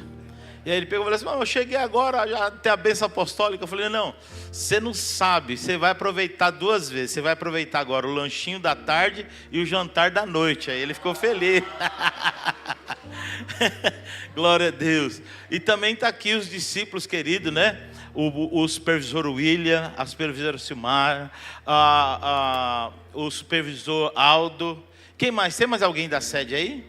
E aí ele pegou e falou assim: eu cheguei agora, já tem a bênção apostólica. Eu falei: não, você não sabe, você vai aproveitar 2 vezes. Você vai aproveitar agora o lanchinho da tarde e o jantar da noite. Aí ele ficou feliz. Glória a Deus. E também está aqui os discípulos queridos, né? O supervisor William, a supervisora Silmar, o supervisor Aldo. Quem mais? Tem mais alguém da sede aí?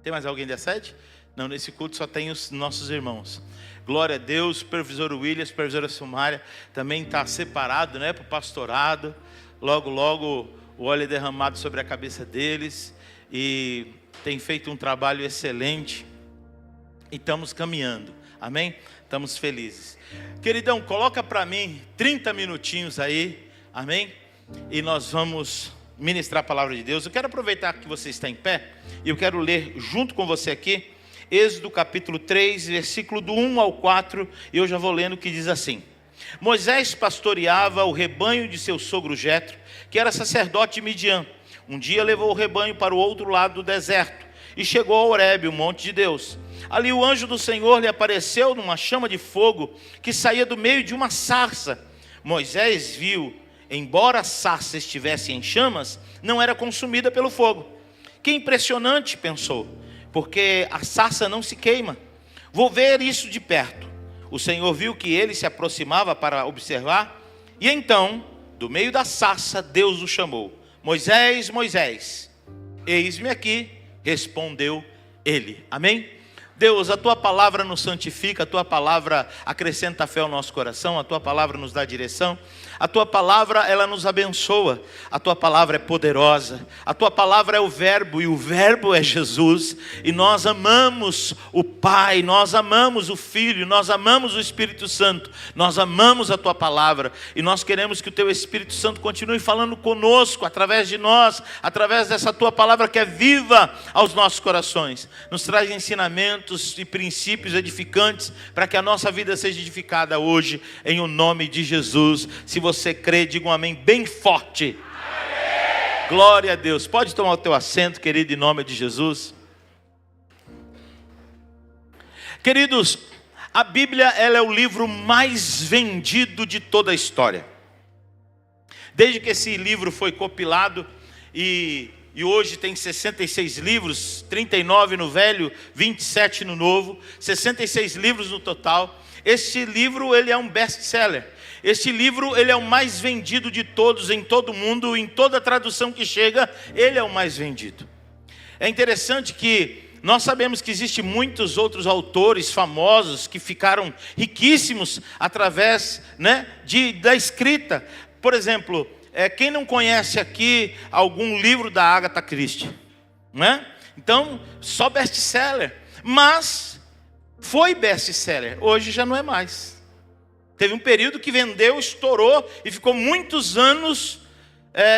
Tem mais alguém da sede? Não, nesse culto só tem os nossos irmãos. Glória a Deus. O supervisor William, a supervisora Silmária também está separado, né, para o pastorado. Logo, logo o óleo é derramado sobre a cabeça deles. E tem feito um trabalho excelente. E estamos caminhando. Amém? Estamos felizes. Queridão, coloca para mim 30 minutinhos aí. Amém? E nós vamos ministrar a palavra de Deus. Eu quero aproveitar que você está em pé. E eu quero ler junto com você aqui Êxodo capítulo 3, versículo do 1 ao 4, e eu já vou lendo, que diz assim: Moisés pastoreava o rebanho de seu sogro Jetro, que era sacerdote de Midian. Um dia levou o rebanho para o outro lado do deserto, e chegou a Horebe, o monte de Deus. Ali o anjo do Senhor lhe apareceu numa chama de fogo, que saía do meio de uma sarça. Moisés viu, embora a sarça estivesse em chamas, não era consumida pelo fogo. Que impressionante, pensou, porque a sarça não se queima. Vou ver isso de perto. O Senhor viu que ele se aproximava para observar, e então, do meio da sarça, Deus o chamou: Moisés, Moisés. Eis-me aqui, respondeu ele. Amém? Deus, a tua palavra nos santifica, a tua palavra acrescenta fé ao nosso coração, a tua palavra nos dá direção, a tua palavra, ela nos abençoa, a tua palavra é poderosa, a tua palavra é o verbo, e o verbo é Jesus, e nós amamos o Pai, nós amamos o Filho, nós amamos o Espírito Santo, nós amamos a tua palavra, e nós queremos que o teu Espírito Santo continue falando conosco, através de nós, através dessa tua palavra que é viva aos nossos corações. Nos traz ensinamentos e princípios edificantes, para que a nossa vida seja edificada hoje, em o nome de Jesus. Se você crê, diga um amém bem forte. Amém. Glória a Deus. Pode tomar o teu assento, querido, em nome de Jesus. Queridos, a Bíblia, ela é o livro mais vendido de toda a história. Desde que esse livro foi compilado, e hoje tem 66 livros, 39 no Velho, 27 no Novo, 66 livros no total. Este livro, ele é um best-seller. Este livro, ele é o mais vendido de todos, em todo o mundo, em toda tradução que chega, ele é o mais vendido. É interessante que nós sabemos que existem muitos outros autores famosos que ficaram riquíssimos através, né, da escrita. Por exemplo, quem não conhece aqui algum livro da Agatha Christie, né? Então, só best-seller, mas foi best-seller, hoje já não é mais. Teve um período que vendeu, estourou e ficou muitos anos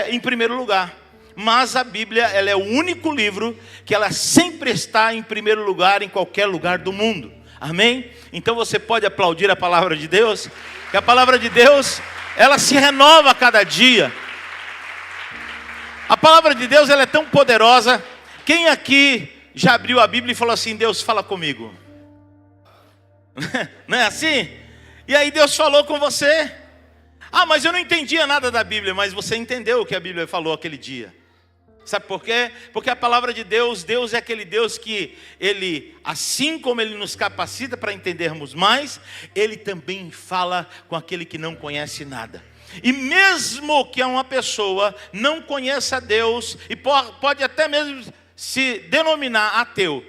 em primeiro lugar. Mas a Bíblia, ela é o único livro que ela sempre está em primeiro lugar em qualquer lugar do mundo. Amém? Então você pode aplaudir a palavra de Deus, que a palavra de Deus, ela se renova a cada dia. A palavra de Deus, ela é tão poderosa. Quem aqui já abriu a Bíblia e falou assim: Deus, fala comigo? Não é assim? E aí Deus falou com você. Ah, mas eu não entendia nada da Bíblia. Mas você entendeu o que a Bíblia falou aquele dia. Sabe por quê? Porque a palavra de Deus, Deus é aquele Deus que Ele, assim como Ele nos capacita para entendermos mais, Ele também fala com aquele que não conhece nada. E mesmo que uma pessoa não conheça Deus, e pode até mesmo se denominar ateu,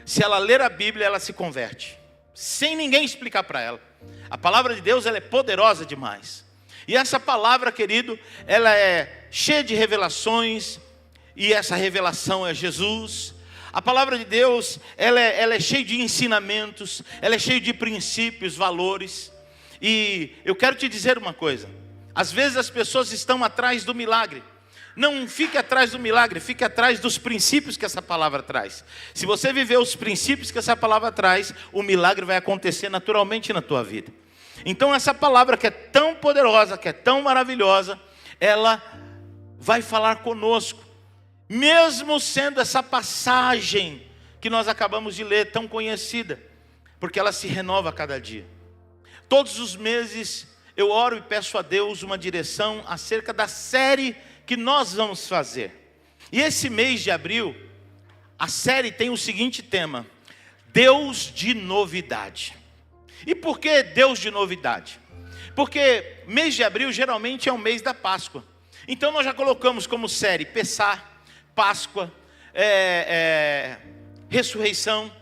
se ela ler a Bíblia, ela se converte, sem ninguém explicar para ela. A palavra de Deus, ela é poderosa demais. E essa palavra, querido, ela é cheia de revelações, e essa revelação é Jesus. A palavra de Deus, ela é cheia de ensinamentos, ela é cheia de princípios, valores. E eu quero te dizer uma coisa: às vezes as pessoas estão atrás do milagre. Não fique atrás do milagre, fique atrás dos princípios que essa palavra traz. Se você viver os princípios que essa palavra traz, o milagre vai acontecer naturalmente na tua vida. Então essa palavra que é tão poderosa, que é tão maravilhosa, ela vai falar conosco. Mesmo sendo essa passagem que nós acabamos de ler tão conhecida, porque ela se renova a cada dia. Todos os meses eu oro e peço a Deus uma direção acerca da série que nós vamos fazer. E esse mês de abril, a série tem o seguinte tema: Deus de novidade. E por que Deus de novidade? Porque mês de abril geralmente é o mês da Páscoa. Então nós já colocamos como série Pessah, Páscoa, ressurreição.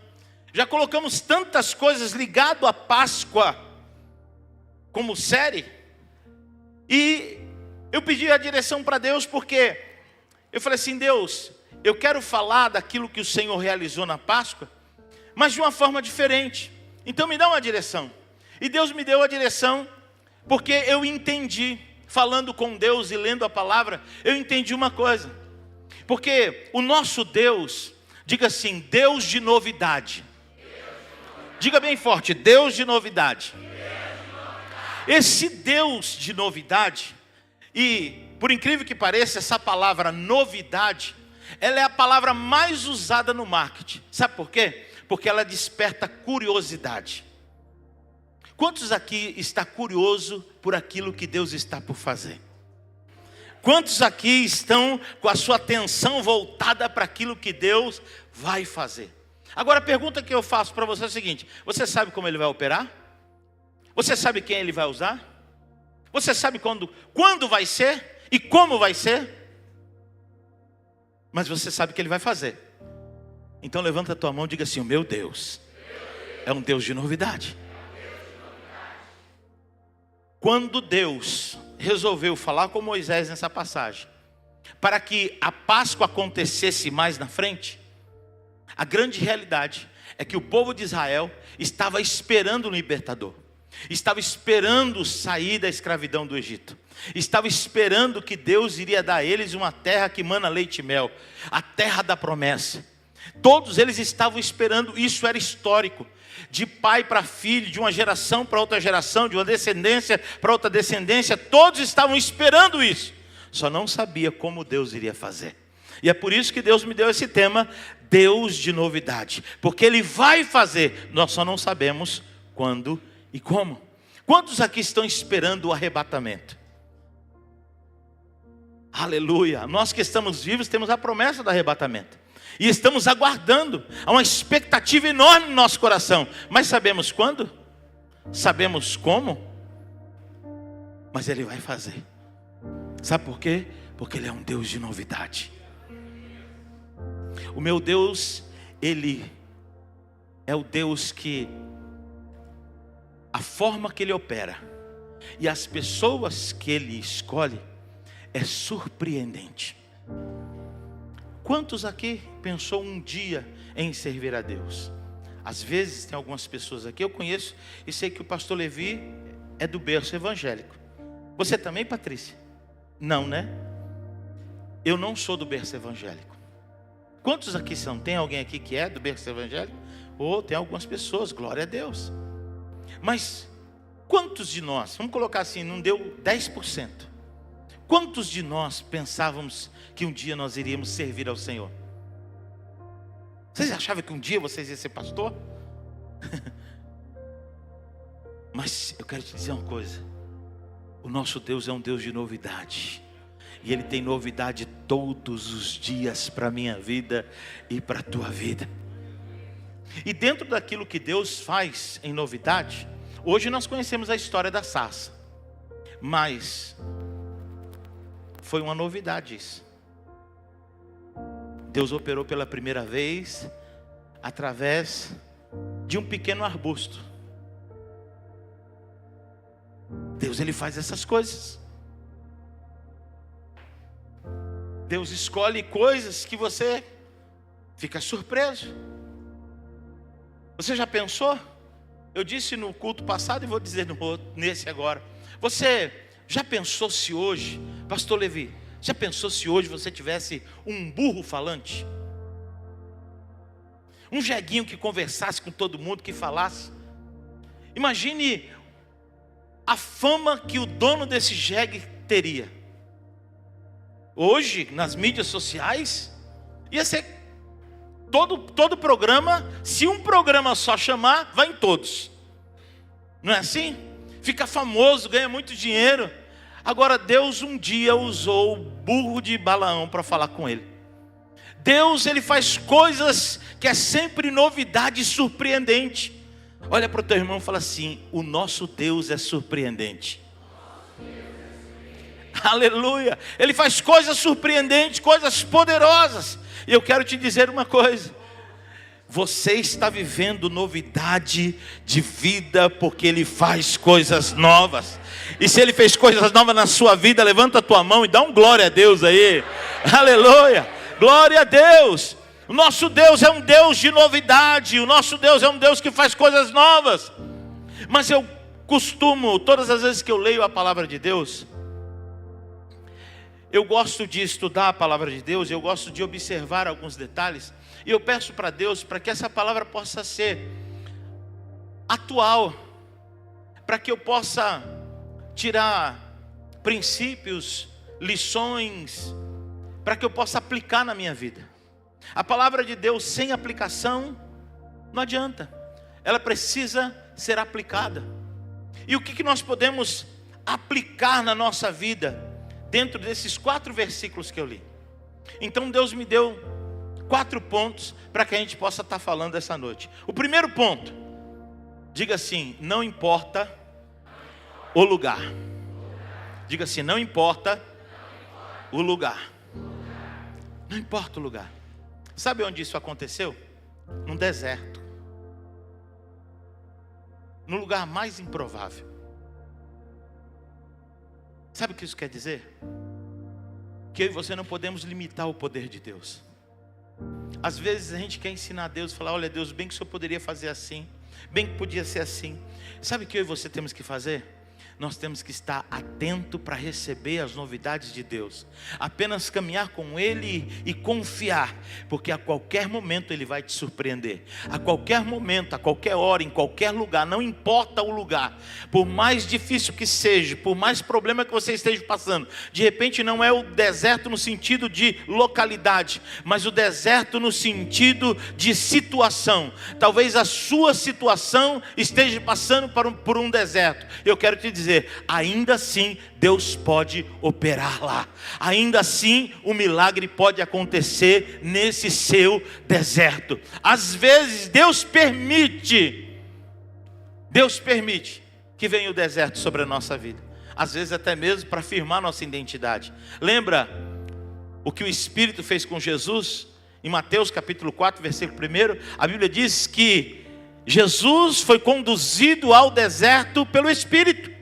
Já colocamos tantas coisas ligadas à Páscoa como série. E eu pedi a direção para Deus, porque eu falei assim: Deus, eu quero falar daquilo que o Senhor realizou na Páscoa, mas de uma forma diferente. Então me dá uma direção. E Deus me deu a direção, porque eu entendi, falando com Deus e lendo a palavra, eu entendi uma coisa. Porque o nosso Deus, diga assim, Deus de novidade. Diga bem forte, Deus de novidade. Esse Deus de novidade, e por incrível que pareça, essa palavra novidade, ela é a palavra mais usada no marketing. Sabe por quê? Porque ela desperta curiosidade. Quantos aqui está curioso por aquilo que Deus está por fazer? Quantos aqui estão com a sua atenção voltada para aquilo que Deus vai fazer? Agora a pergunta que eu faço para você é a seguinte: você sabe como Ele vai operar? Você sabe quem Ele vai usar? Você sabe quando vai ser e como vai ser? Mas você sabe que Ele vai fazer. Então levanta a tua mão e diga assim: o meu Deus é um Deus de novidade. Quando Deus resolveu falar com Moisés nessa passagem, para que a Páscoa acontecesse mais na frente, a grande realidade é que o povo de Israel estava esperando o libertador, estava esperando sair da escravidão do Egito, estava esperando que Deus iria dar a eles uma terra que mana leite e mel, a terra da promessa. Todos eles estavam esperando, isso era histórico, de pai para filho, de uma geração para outra geração, de uma descendência para outra descendência, todos estavam esperando isso, só não sabia como Deus iria fazer. E é por isso que Deus me deu esse tema, Deus de novidade, porque Ele vai fazer, nós só não sabemos quando e como. Quantos aqui estão esperando o arrebatamento? Aleluia, nós que estamos vivos temos a promessa do arrebatamento. E estamos aguardando, há uma expectativa enorme no nosso coração. Mas sabemos quando? Sabemos como? Mas Ele vai fazer. Sabe por quê? Porque Ele é um Deus de novidade. O meu Deus, Ele é o Deus que a forma que Ele opera e as pessoas que Ele escolhe é surpreendente. Quantos aqui pensou um dia em servir a Deus? Às vezes tem algumas pessoas aqui, eu conheço e sei que o pastor Levi é do berço evangélico. Você também, Patrícia? Não, né? Eu não sou do berço evangélico. Quantos aqui são? Tem alguém aqui que é do berço evangélico? Ou tem algumas pessoas, glória a Deus. Mas quantos de nós, vamos colocar assim, não deu 10%. Quantos de nós pensávamos que um dia nós iríamos servir ao Senhor? Vocês achavam que um dia vocês iam ser pastor? Mas eu quero te dizer uma coisa: o nosso Deus é um Deus de novidade. E Ele tem novidade todos os dias para a minha vida e para a tua vida. E dentro daquilo que Deus faz em novidade, hoje nós conhecemos a história da sarça. Mas foi uma novidade isso. Deus operou pela primeira vez através de um pequeno arbusto. Deus, Ele faz essas coisas. Deus escolhe coisas que você fica surpreso. Você já pensou? Eu disse no culto passado e vou dizer nesse agora. Você já pensou se hoje, Pastor Levi, já pensou se hoje você tivesse um burro falante? Um jeguinho que conversasse com todo mundo, que falasse. Imagine a fama que o dono desse jegue teria. Hoje, nas mídias sociais, ia ser todo programa. Se um programa só chamar, vai em todos. Não é assim? Fica famoso, ganha muito dinheiro. Agora, Deus um dia usou o burro de Balaão para falar com ele. Deus, Ele faz coisas que é sempre novidade e surpreendente. Olha para o teu irmão e fala assim: o nosso Deus é surpreendente. Aleluia. Ele faz coisas surpreendentes, coisas poderosas. E eu quero te dizer uma coisa: você está vivendo novidade de vida, porque Ele faz coisas novas. E se Ele fez coisas novas na sua vida, levanta a tua mão e dá um glória a Deus aí. Aleluia, glória a Deus. O nosso Deus é um Deus de novidade. O nosso Deus é um Deus que faz coisas novas. Mas eu costumo, todas as vezes que eu leio a palavra de Deus, eu gosto de estudar a palavra de Deus, eu gosto de observar alguns detalhes, e eu peço para Deus para que essa palavra possa ser atual, para que eu possa tirar princípios, lições, para que eu possa aplicar na minha vida. A palavra de Deus sem aplicação não adianta, ela precisa ser aplicada. E o que nós podemos aplicar na nossa vida dentro desses 4 versículos que eu li? Então Deus me deu 4 pontos para que a gente possa estar falando essa noite. O primeiro ponto, diga assim: não importa o lugar. Diga assim: não importa o lugar. Não importa o lugar. Sabe onde isso aconteceu? Num deserto. No lugar mais improvável. Sabe o que isso quer dizer? Que eu e você não podemos limitar o poder de Deus. Às vezes a gente quer ensinar a Deus, falar: olha Deus, bem que o Senhor poderia fazer assim, bem que podia ser assim. Sabe o que eu e você temos que fazer? Nós temos que estar atento para receber as novidades de Deus. Apenas caminhar com Ele e confiar, porque a qualquer momento Ele vai te surpreender. A qualquer momento, a qualquer hora, em qualquer lugar, não importa o lugar. Por mais difícil que seja, por mais problema que você esteja passando, de repente não é o deserto no sentido de localidade, mas o deserto no sentido de situação. Talvez a sua situação esteja passando por um deserto. Eu quero te dizer, ainda assim Deus pode operar lá. Ainda assim o milagre pode acontecer nesse seu deserto. Às vezes Deus permite que venha o deserto sobre a nossa vida. Às vezes até mesmo para firmar nossa identidade. Lembra o que o Espírito fez com Jesus? Em Mateus capítulo 4, versículo 1, a Bíblia diz que Jesus foi conduzido ao deserto pelo Espírito.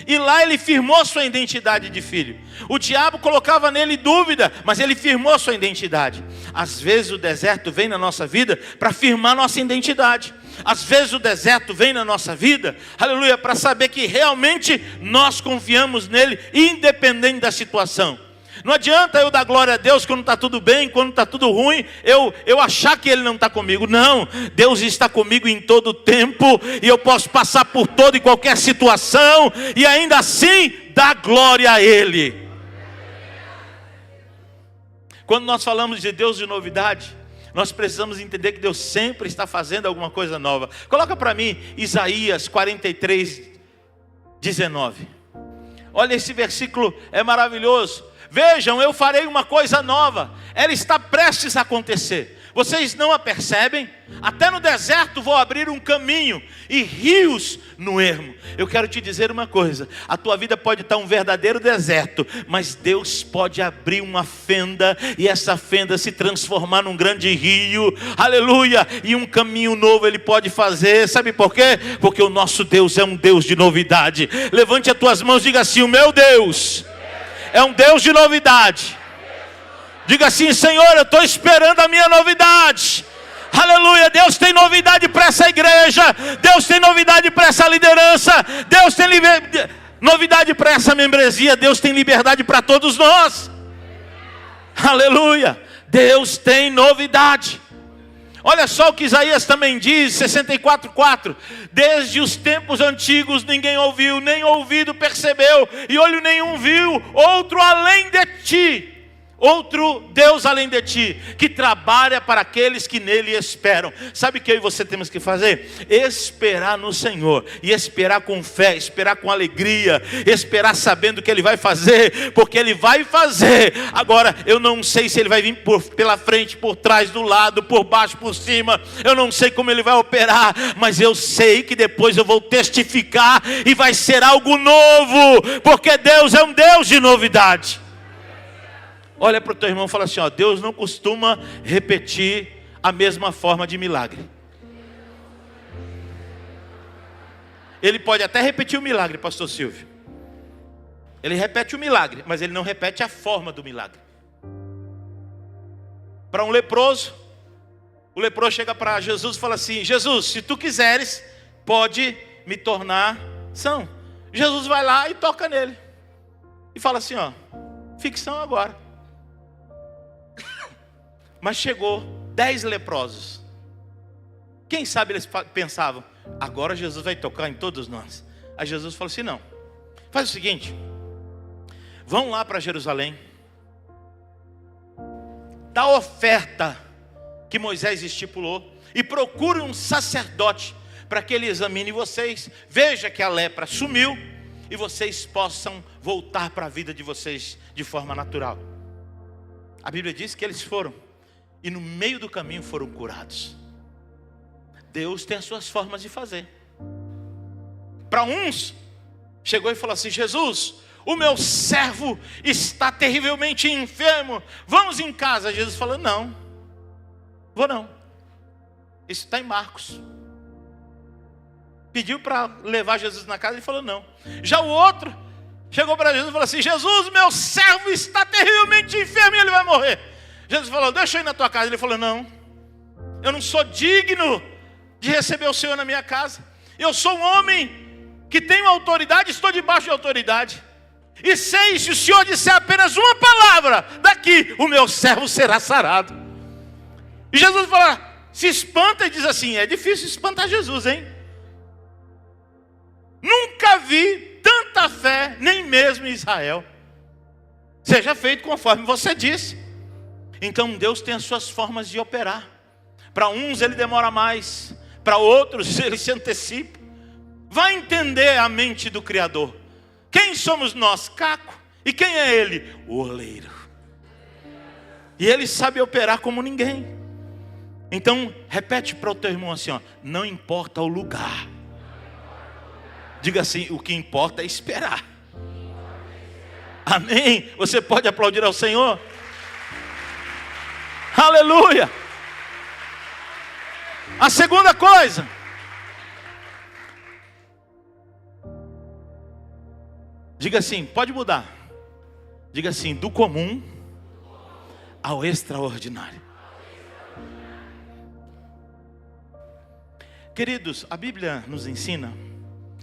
E lá ele firmou sua identidade de filho. O diabo colocava nele dúvida, mas ele firmou sua identidade. Às vezes o deserto vem na nossa vida para firmar nossa identidade. Às vezes o deserto vem na nossa vida, aleluia, para saber que realmente nós confiamos nele, independente da situação. Não adianta eu dar glória a Deus quando está tudo bem, quando está tudo ruim, eu achar que Ele não está comigo. Não, Deus está comigo em todo o tempo, e eu posso passar por toda e qualquer situação, e ainda assim dar glória a Ele. Quando nós falamos de Deus de novidade, Nós precisamos entender que Deus sempre está fazendo alguma coisa nova. Coloca para mim Isaías 43, 19. Olha, esse versículo é maravilhoso. Vejam, eu farei uma coisa nova, ela está prestes a acontecer. Vocês não a percebem? Até no deserto vou abrir um caminho e rios no ermo. Eu quero te dizer uma coisa: a tua vida pode estar um verdadeiro deserto, mas Deus pode abrir uma fenda e essa fenda se transformar num grande rio. Aleluia! E um caminho novo Ele pode fazer. Sabe por quê? Porque o nosso Deus é um Deus de novidade. Levante as tuas mãos e diga assim: o meu Deus é um Deus de novidade. Diga assim: Senhor, eu estou esperando a minha novidade. Aleluia, Deus tem novidade para essa igreja. Deus tem novidade para essa liderança. Deus tem novidade para essa membresia. Deus tem liberdade para todos nós. Aleluia, Deus tem novidade. Olha só o que Isaías também diz, 64:4. Desde os tempos antigos ninguém ouviu, nem ouvido percebeu, e olho nenhum viu outro além de ti. Outro Deus além de ti, que trabalha para aqueles que nele esperam. Sabe o que eu e você temos que fazer? Esperar no Senhor. E esperar com fé, esperar com alegria, esperar sabendo que Ele vai fazer, porque Ele vai fazer. Agora, eu não sei se Ele vai vir pela frente, por trás, do lado, por baixo, por cima. Eu não sei como Ele vai operar, mas eu sei que depois eu vou testificar e vai ser algo novo, porque Deus é um Deus de novidade. Olha para o teu irmão e fala assim: ó, Deus não costuma repetir a mesma forma de milagre. Ele pode até repetir o milagre, pastor Silvio. Ele repete o milagre, mas ele não repete a forma do milagre. Para um leproso, o leproso chega para Jesus e fala assim: Jesus, se tu quiseres, pode me tornar são. Jesus vai lá e toca nele e fala assim: ó, fique são agora. Mas chegou 10 leprosos. Quem sabe eles pensavam: agora Jesus vai tocar em todos nós. Aí Jesus falou assim: não, faz o seguinte, vão lá para Jerusalém, dá a oferta que Moisés estipulou, e procure um sacerdote para que ele examine vocês, veja que a lepra sumiu, e vocês possam voltar para a vida de vocês de forma natural. A Bíblia diz que eles foram, e no meio do caminho foram curados. Deus tem as suas formas de fazer. Para uns, chegou e falou assim: Jesus, o meu servo está terrivelmente enfermo, vamos em casa. Jesus falou: não, vou não. Isso está em Marcos. Pediu para levar Jesus na casa e falou: não. Já o outro chegou para Jesus e falou assim: Jesus, meu servo está terrivelmente enfermo e ele vai morrer. Jesus falou: deixa eu ir na tua casa. Ele falou: não, eu não sou digno de receber o Senhor na minha casa. Eu sou um homem que tenho autoridade, estou debaixo de autoridade. E sei, se o Senhor disser apenas uma palavra, daqui o meu servo será sarado. E Jesus falou, se espanta e diz assim: é difícil espantar Jesus, hein? Nunca vi tanta fé, nem mesmo em Israel. Seja feito conforme você disse. Então Deus tem as suas formas de operar. Para uns Ele demora mais, para outros Ele se antecipa. Vai entender a mente do Criador. Quem somos nós? Caco. E quem é Ele? O oleiro. E Ele sabe operar como ninguém. Então repete para o teu irmão assim: ó, não importa o lugar. Diga assim: o que importa é esperar. Amém? Você pode aplaudir ao Senhor? Aleluia. A segunda coisa, diga assim, pode mudar. Diga assim: do comum ao extraordinário. Queridos, a Bíblia nos ensina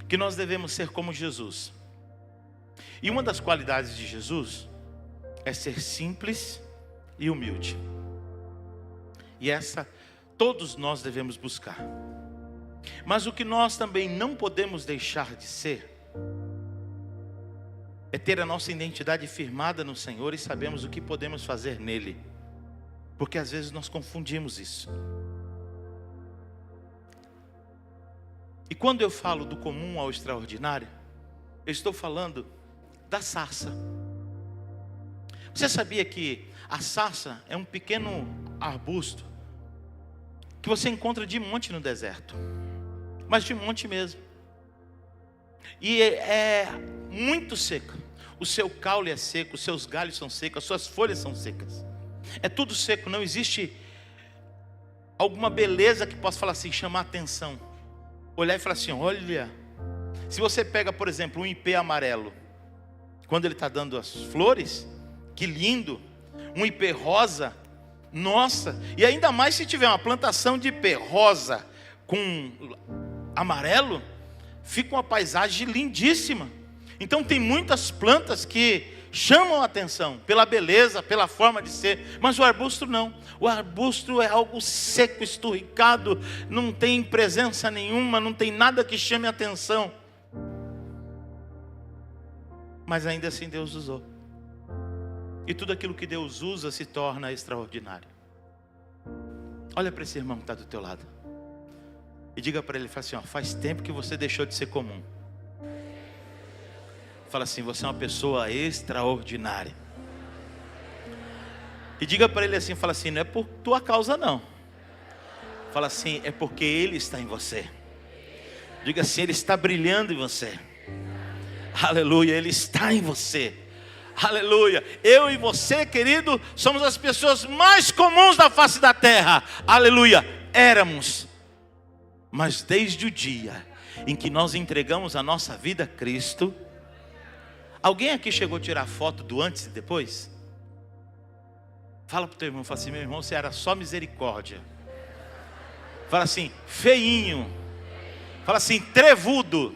que nós devemos ser como Jesus. E uma das qualidades de Jesus é ser simples e humilde. E essa todos nós devemos buscar. Mas o que nós também não podemos deixar de ser é ter a nossa identidade firmada no Senhor e sabemos o que podemos fazer nele. Porque às vezes nós confundimos isso. E quando eu falo do comum ao extraordinário, eu estou falando da sarça. Você sabia que a sarça é um pequeno arbusto que você encontra de monte no deserto, mas de monte mesmo, e é muito seca. O seu caule é seco, os seus galhos são secos, as suas folhas são secas, é tudo seco. Não existe alguma beleza que possa falar assim, chamar atenção, olhar e falar assim, olha. Se você pega, por exemplo, um ipê amarelo, quando ele está dando as flores, que lindo. Um ipê rosa, nossa. E ainda mais se tiver uma plantação de ipê rosa com amarelo, fica uma paisagem lindíssima. Então tem muitas plantas que chamam a atenção pela beleza, pela forma de ser. Mas o arbusto não. O arbusto é algo seco, esturricado, não tem presença nenhuma, não tem nada que chame a atenção. Mas ainda assim Deus usou. E tudo aquilo que Deus usa se torna extraordinário. Olha para esse irmão que está do teu lado e diga para ele, fala assim, ó, faz tempo que você deixou de ser comum. Fala assim, você é uma pessoa extraordinária. E diga para ele assim, fala assim, não é por tua causa não. Fala assim, é porque Ele está em você. Diga assim, Ele está brilhando em você. Aleluia, Ele está em você. Aleluia, eu e você, querido, somos as pessoas mais comuns da face da terra. Aleluia, éramos. Mas desde o dia em que nós entregamos a nossa vida a Cristo. Alguém aqui chegou a tirar foto do antes e depois? Fala para o teu irmão, fala assim, meu irmão, você era só misericórdia. Fala assim, feinho. Fala assim, trevudo.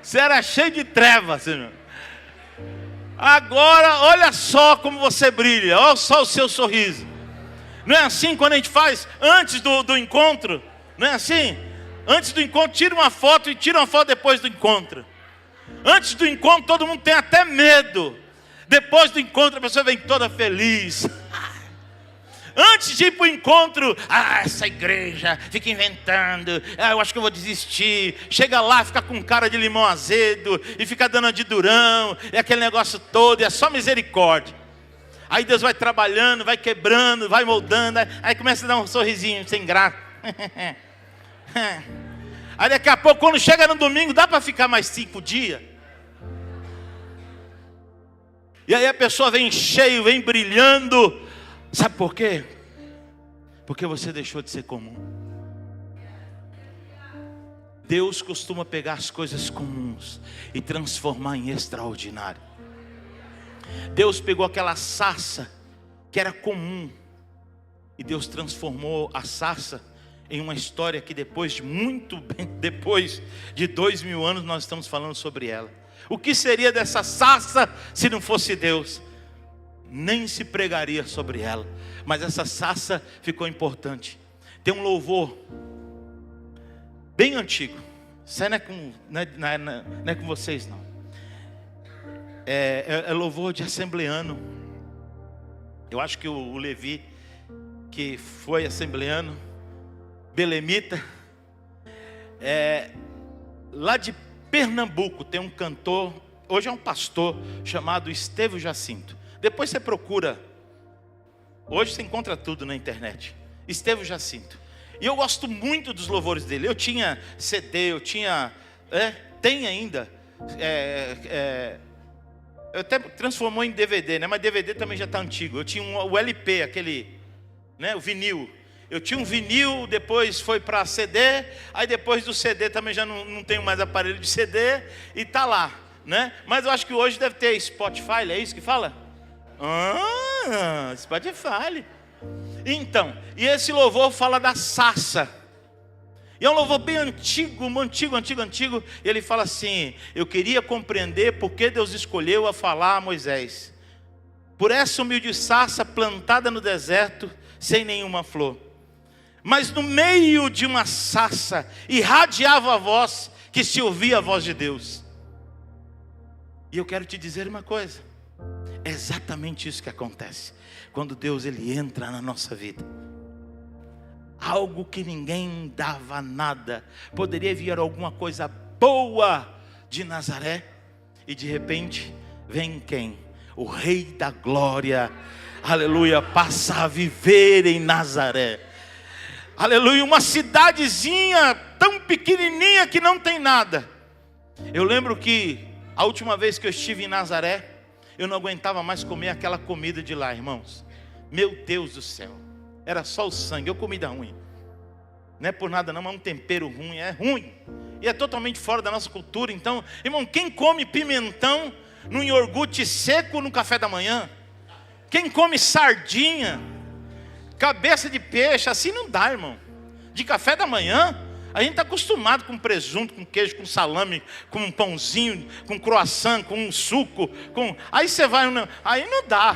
Você era cheio de trevas, Senhor. Agora, olha só como você brilha. Olha só o seu sorriso. Não é assim quando a gente faz antes do encontro? Não é assim? Antes do encontro, tira uma foto e tira uma foto depois do encontro. Antes do encontro, todo mundo tem até medo. Depois do encontro, a pessoa vem toda feliz. Antes de ir para o encontro, essa igreja fica inventando, eu acho que eu vou desistir. Chega lá, fica com cara de limão azedo, e fica dando de durão, e aquele negócio todo, é só misericórdia. Aí Deus vai trabalhando, vai quebrando, vai moldando, aí começa a dar um sorrisinho sem graça. Aí daqui a pouco, quando chega no domingo, dá para ficar mais 5 dias. E aí a pessoa vem cheio, vem brilhando. Sabe por quê? Porque você deixou de ser comum. Deus costuma pegar as coisas comuns e transformar em extraordinário. Deus pegou aquela sarça que era comum e Deus transformou a sarça em uma história que depois de 2000 anos nós estamos falando sobre ela. O que seria dessa sarça se não fosse Deus? Nem se pregaria sobre ela. Mas essa sarça ficou importante. Tem um louvor bem antigo. Isso não é com vocês não. É louvor de assembleano. Eu acho que o Levi, que foi assembleano, belemita, lá de Pernambuco, tem um cantor, hoje é um pastor, chamado Estevão Jacinto. Depois você procura, hoje você encontra tudo na internet. Estevão Jacinto. E eu gosto muito dos louvores dele. Eu tinha CD, tem ainda. Eu até transformou em DVD, né? Mas DVD também já está antigo. Eu tinha o LP, aquele, né? O vinil. Eu tinha um vinil, depois foi para CD. Aí depois do CD também já não tenho mais aparelho de CD. E tá lá, né? Mas eu acho que hoje deve ter Spotify, é isso que fala? Spotify. Então, e esse louvor fala da sarça. E é um louvor bem antigo. E ele fala assim: eu queria compreender por que Deus escolheu a falar a Moisés. Por essa humilde sarça plantada no deserto, sem nenhuma flor. Mas no meio de uma sarça irradiava a voz, que se ouvia a voz de Deus. E eu quero te dizer uma coisa. É exatamente isso que acontece quando Deus ele entra na nossa vida. Algo que ninguém dava nada, poderia vir alguma coisa boa de Nazaré, e de repente vem quem? O Rei da Glória, aleluia, passa a viver em Nazaré, aleluia, uma cidadezinha tão pequenininha que não tem nada. Eu lembro que a última vez que eu estive em Nazaré, eu não aguentava mais comer aquela comida de lá, irmãos. Meu Deus do céu, era só o sangue, ou comida ruim. Não é por nada não, mas um tempero ruim, é ruim. E é totalmente fora da nossa cultura. Então, irmão, quem come pimentão num iogurte seco no café da manhã? Quem come sardinha, cabeça de peixe, assim não dá, irmão. De café da manhã, a gente está acostumado com presunto, com queijo, com salame, com um pãozinho, com croissant, com um suco. Aí você vai, aí não dá,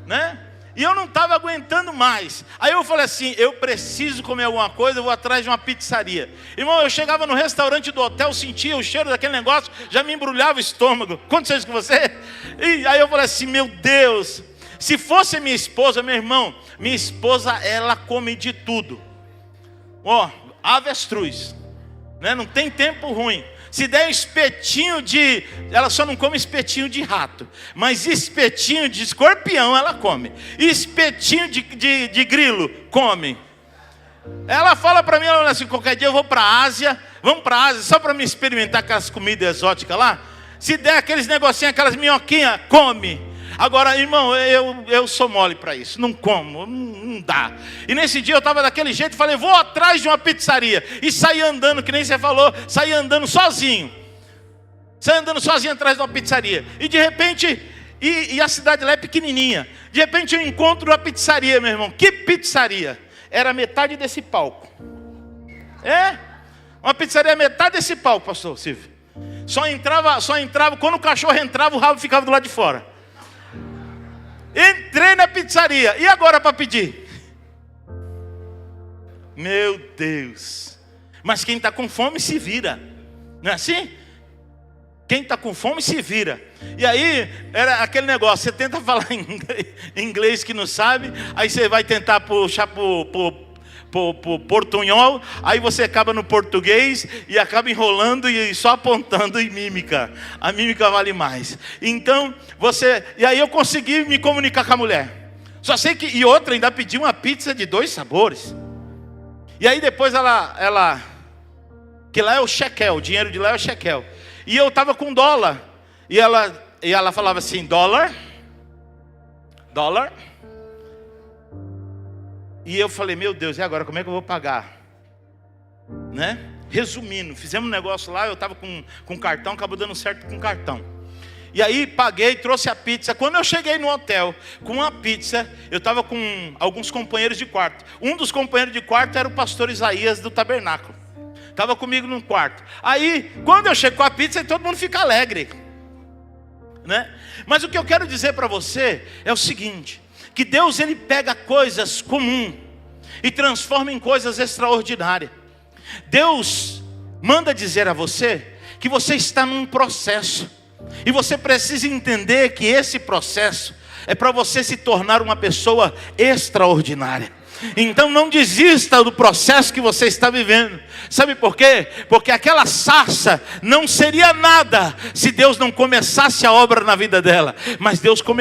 né? E eu não estava aguentando mais. Aí eu falei assim, eu preciso comer alguma coisa, eu vou atrás de uma pizzaria. Irmão, eu chegava no restaurante do hotel, sentia o cheiro daquele negócio, já me embrulhava o estômago. Aconteceu isso com você? E aí eu falei assim, meu Deus, se fosse minha esposa, meu irmão, minha esposa, ela come de tudo. Ó, avestruz, né? Não tem tempo ruim. Se der espetinho de... Ela só não come espetinho de rato, mas espetinho de escorpião ela come. Espetinho de grilo, come. Ela fala para mim, ela fala assim, qualquer dia eu vou para a Ásia, vamos para a Ásia, só para me experimentar aquelas comidas exóticas lá. Se der aqueles negocinhos, aquelas minhoquinhas, come. Agora, irmão, eu sou mole para isso, não como, não dá. E nesse dia eu estava daquele jeito, falei, vou atrás de uma pizzaria. E saí andando, que nem você falou, saí andando sozinho. Saí andando sozinho atrás de uma pizzaria. E de repente, e a cidade lá é pequenininha. De repente eu encontro uma pizzaria, meu irmão. Que pizzaria? Era metade desse palco. É? Uma pizzaria metade desse palco, pastor Silvio. Só entrava, quando o cachorro entrava, o rabo ficava do lado de fora. Entrei na pizzaria, e agora para pedir? Meu Deus. Mas quem está com fome se vira, não é assim? Quem está com fome se vira. E aí, era aquele negócio, você tenta falar inglês que não sabe, aí você vai tentar puxar pro portunhol, aí você acaba no português e acaba enrolando e só apontando em mímica. A mímica vale mais. Então, e aí eu consegui me comunicar com a mulher. Só sei que, e outra, ainda pedi uma pizza de 2 sabores. E aí depois que lá é o shekel, o dinheiro de lá é o shekel. E eu estava com dólar. E ela falava assim, dólar. E eu falei, meu Deus, e agora como é que eu vou pagar? Né? Resumindo, fizemos um negócio lá, eu estava com cartão, acabou dando certo com cartão. E aí paguei, trouxe a pizza. Quando eu cheguei no hotel com a pizza, eu estava com alguns companheiros de quarto. Um dos companheiros de quarto era o pastor Isaías do tabernáculo. Estava comigo num quarto. Aí, quando eu chego com a pizza, todo mundo fica alegre, né? Mas o que eu quero dizer para você é o seguinte, que Deus ele pega coisas comuns e transforma em coisas extraordinárias. Deus manda dizer a você que você está num processo, e você precisa entender que esse processo é para você se tornar uma pessoa extraordinária. Então não desista do processo que você está vivendo. Sabe por quê? Porque aquela sarça não seria nada se Deus não começasse a obra na vida dela. Mas Deus começou.